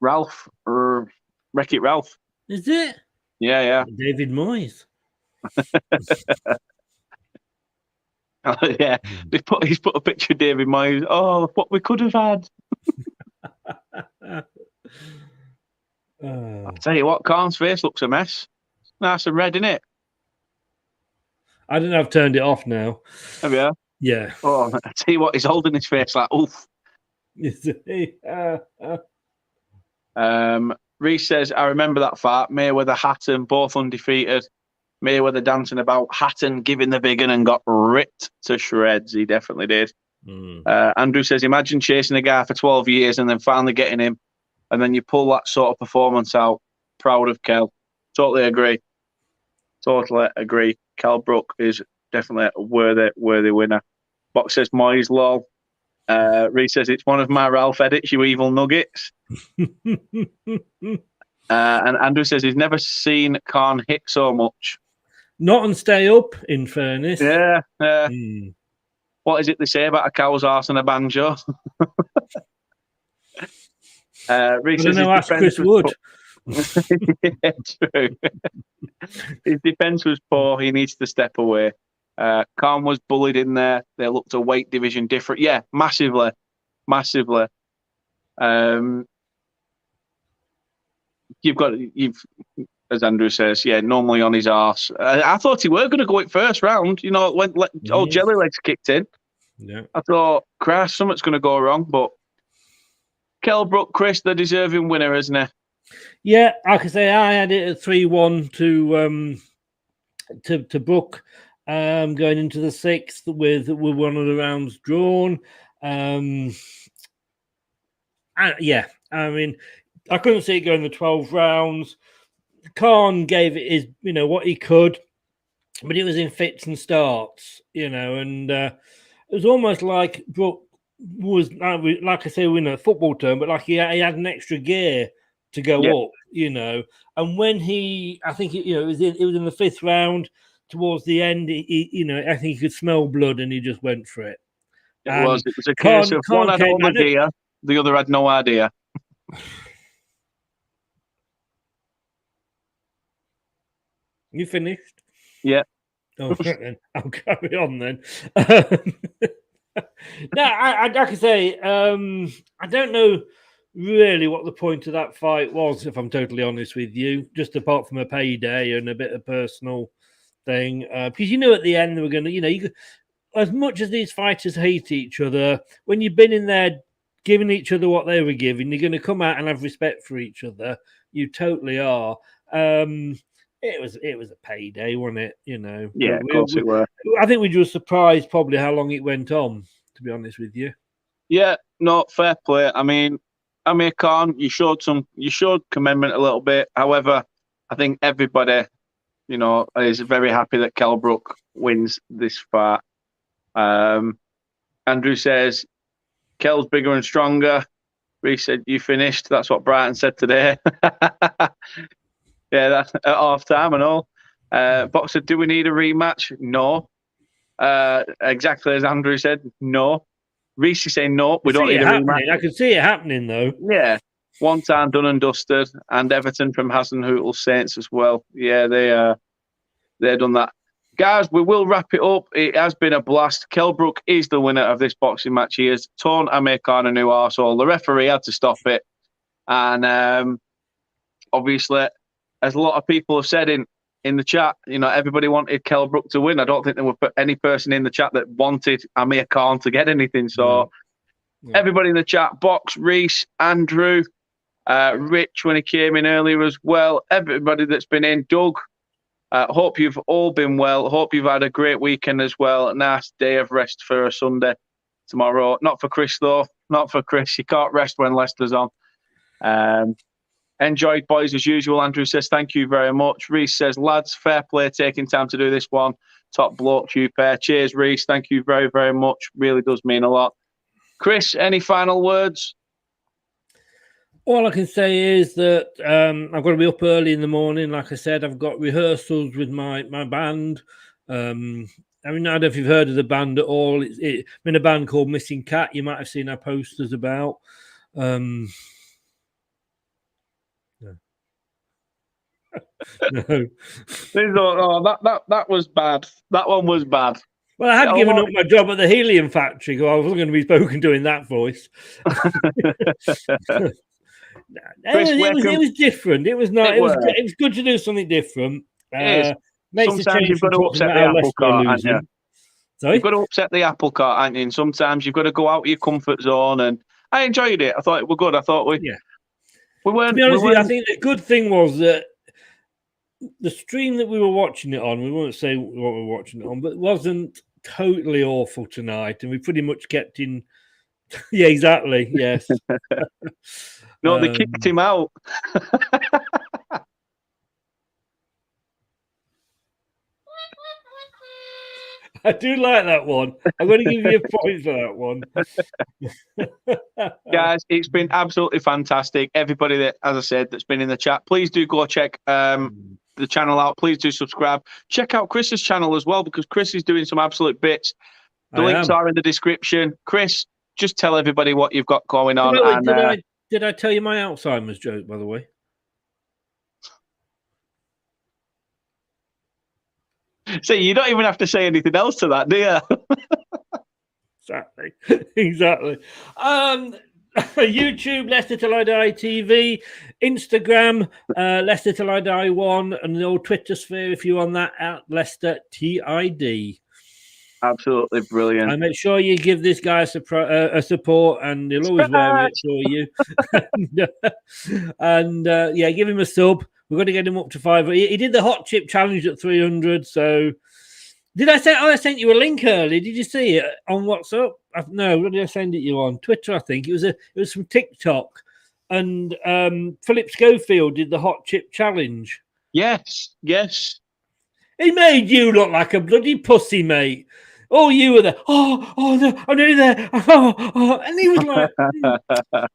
Ralph, Wreck-It Ralph. Is it? Yeah. David Moyes. Yeah, he's put a picture of David Moyes. Oh, what we could have had. I'll tell you what, Khan's face looks a mess. Nice and red, isn't it? I don't know. I've turned it off now. Have you? Yeah. Oh, I tell you what, he's holding his face like oof. Reese says, I remember that fight. Mayweather, Hatton, both undefeated. Mayweather dancing about, Hatton giving the big one and got ripped to shreds. He definitely did. Andrew says, imagine chasing a guy for 12 years and then finally getting him, and then you pull that sort of performance out. Proud of Kell. Totally agree. Kell Brook is definitely a worthy winner. Box says, Moyes, lol. Reese says, it's one of my Ralph edits, you evil nuggets. And Andrew says he's never seen Khan hit so much. Not on Stay Up, in fairness. Yeah. What is it they say about a cow's arse and a banjo? Reese says, ask Chris Wood. Yeah, true. His defence was poor. He needs to step away. Khan was bullied in there. They looked a weight division different. Yeah, massively. You've, as Andrew says, yeah, normally on his arse. I thought he were going to go it first round. You know, when old Jelly Legs kicked in. Yeah. I thought, Christ, something's going to go wrong. But Kell Brook, Chris, the deserving winner, isn't he? Yeah, I can say I had it at 3-1 to Brook, going into the sixth with one of the rounds drawn. Yeah, I mean, I couldn't see it going the 12 rounds. Khan gave it what he could, but it was in fits and starts, and it was almost like Brook was, like I say, in a football term, but like he had an extra gear to go up, and when I think it was in the fifth round towards the end, I think he could smell blood and he just went for it. It was a case of one had all the gear, the other had no idea. You finished? Yeah. Okay, then I'll carry on then. No, I can say I don't know really what the point of that fight was, if I'm totally honest with you, just apart from a payday and a bit of personal thing. Because at the end they were going to, as much as these fighters hate each other, when you've been in there giving each other what they were giving, you're going to come out and have respect for each other. You totally are. It was a payday, wasn't it? Yeah, of course it were. I think we were surprised probably how long it went on, to be honest with you. Yeah, no, fair play. I mean, Amir Khan, you showed commitment a little bit. However, I think everybody, is very happy that Kell Brook wins this fight. Andrew says Kell's bigger and stronger. Reece said you finished. That's what Brighton said today. Yeah, that's at half time and all. Boxer, do we need a rematch? No. Exactly as Andrew said, no. Reece is saying no, we don't need a rematch. I can see it happening though. Yeah. One time done and dusted. And Everton from Hasenhüttl Saints as well. Yeah, they've done that. Guys, we will wrap it up. It has been a blast. Kell Brook is the winner of this boxing match. He has torn Amir Khan a new arsehole. The referee had to stop it. And obviously, as a lot of people have said in the chat, everybody wanted Kell Brook to win. I don't think there were any person in the chat that wanted Amir Khan to get anything. So everybody in the chat, Box, Reece, Andrew, Rich when he came in earlier as well, everybody that's been in, Doug, hope you've all been well. Hope you've had a great weekend as well. A nice day of rest for a Sunday tomorrow. Not for Chris, though. Not for Chris. You can't rest when Leicester's on. Enjoyed, boys, as usual. Andrew says, thank you very much. Reece says, lads, fair play, taking time to do this one. Top bloke, you pair. Cheers, Reece. Thank you very, very much. Really does mean a lot. Chris, any final words? All I can say is that I've got to be up early in the morning. Like I said, I've got rehearsals with my band. I don't know if you've heard of the band at all. I'm in a band called Missing Cat. You might have seen our posters about. No. That was bad. That one was bad. Well, I had given up my job at the helium factory because I wasn't going to be spoken to in that voice. Chris, it was different. It was not. It was good to do something different. Sometimes you've got to upset the apple cart, haven't you? Sorry? You've got to upset the apple cart, haven't you? And sometimes you've got to go out of your comfort zone. And I enjoyed it. I thought it was good. I thought we weren't. To be honest with you, I think the good thing was that the stream that we were watching it on, we won't say what we were watching it on, but it wasn't totally awful tonight, and we pretty much kept in. Yeah, exactly. Yes. No, they kicked him out. I do like that one. I'm going to give you a point for that one. Guys, it's been absolutely fantastic. Everybody that, as I said, that's been in the chat, please do go check the channel out. Please do subscribe. Check out Chris's channel as well, because Chris is doing some absolute bits. The links are in the description. Chris, just tell everybody what you've got going on. Did I tell you my Alzheimer's joke, by the way? See, you don't even have to say anything else to that, do you? Exactly. YouTube, Leicester Till I Die TV, Instagram, Leicester Till I Die 1, and the old Twitter sphere if you're on that, at Leicester TID. Absolutely brilliant. And make sure you give this guy a support, and he'll always wear it for you. and give him a sub. We're going to get him up to 500. He did the hot chip challenge at 300. So, did I say? Oh, I sent you a link early. Did you see it on WhatsApp? No, what did I send it you on Twitter? I think it was from TikTok, and Philip Schofield did the hot chip challenge. Yes. He made you look like a bloody pussy, mate. Oh, you were there. Oh, no, I'm nearly there. And he was like,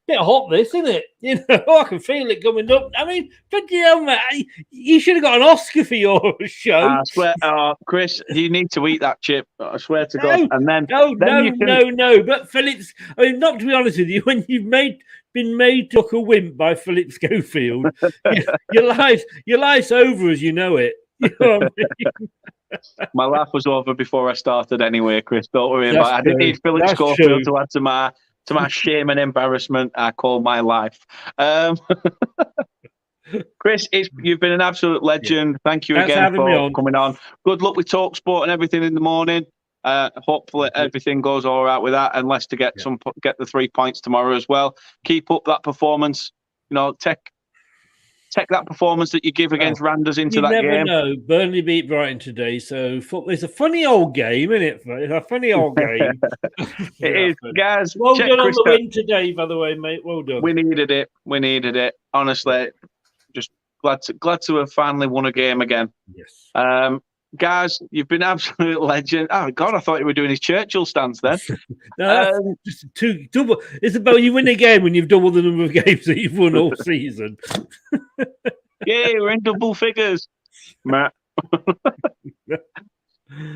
bit hot, this, isn't it? I can feel it coming up. I mean, bloody hell, mate. You should have got an Oscar for your show. I swear, Chris, you need to eat that chip. I swear to God. And then no. But Philip's, I mean, not to be honest with you, when you've been made to look a wimp by Philip Schofield, your life's over as you know it. You know what I mean? My laugh was over before I started anyway, Chris. Don't worry about it. I didn't need Philip Schofield to add to my shame and embarrassment I call my life. Chris, you've been an absolute legend. Yeah. Thank you again for coming on. Good luck with TalkSport and everything in the morning. Hopefully everything goes all right with that, and Leicester get the 3 points tomorrow as well. Keep up that performance. Take take that performance that you give against Randers into that game? You never know. Burnley beat Brighton today, so it's a funny old game, isn't it? It's a funny old game. It is, guys. Well done on the win today, by the way, mate. Well done. We needed it. Honestly, just glad to have finally won a game again. Yes. Guys, you've been absolute legend. Oh God, I thought you were doing his Churchill stance then. No, that's just double. It's about you win a game when you've doubled the number of games that you've won all season. Yeah, we're in double figures, Matt.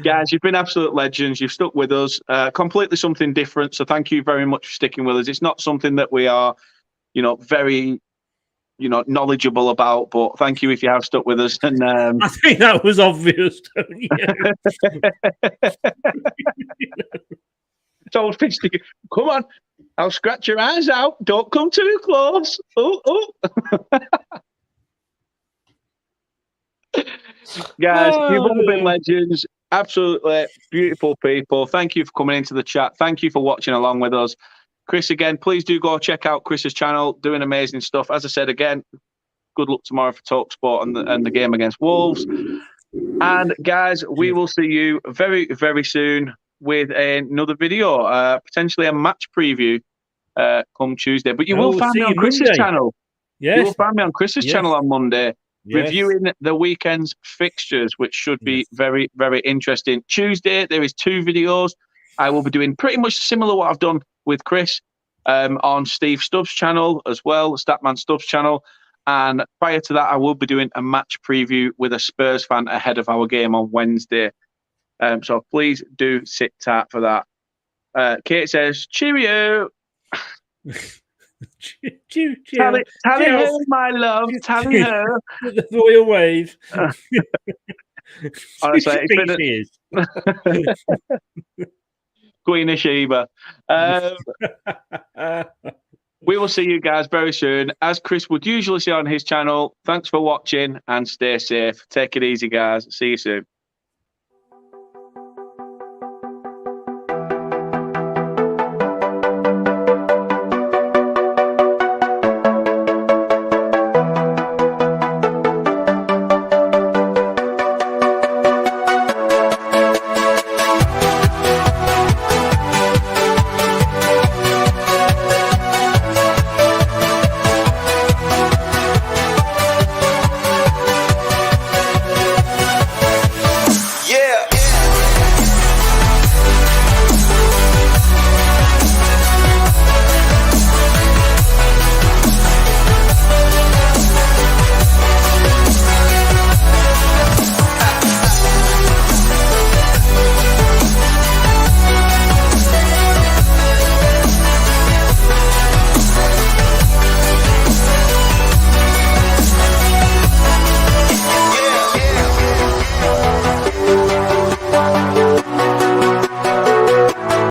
Guys, you've been absolute legends. You've stuck with us. Completely something different. So thank you very much for sticking with us. It's not something that we are, very, knowledgeable about. But thank you if you have stuck with us. And I think that was obvious, don't you? It's old fisty. Come on, I'll scratch your eyes out. Don't come too close. Oh. Guys, you've all been legends. Absolutely beautiful people. Thank you for coming into the chat. Thank you for watching along with us. Chris, again, please do go check out Chris's channel, doing amazing stuff. As I said, again, good luck tomorrow for TalkSport and the game against Wolves. And guys, we will see you very, very soon with another video, potentially a match preview come Tuesday. But you will find me on Chris's channel. Yes. You will find me on Chris's channel on Monday. Yes. Reviewing the weekend's fixtures, which should be very, very interesting. Tuesday, there is 2 videos. I will be doing pretty much similar what I've done with Chris on Steve Stubbs' channel as well, Statman Stubbs' channel. And prior to that, I will be doing a match preview with a Spurs fan ahead of our game on Wednesday. So please do sit tight for that. Kate says, cheerio. Tally her, my love. Tally her. The royal wave. Honestly, it's been Queen of Sheba. We will see you guys very soon. As Chris would usually say on his channel, thanks for watching and stay safe. Take it easy, guys. See you soon.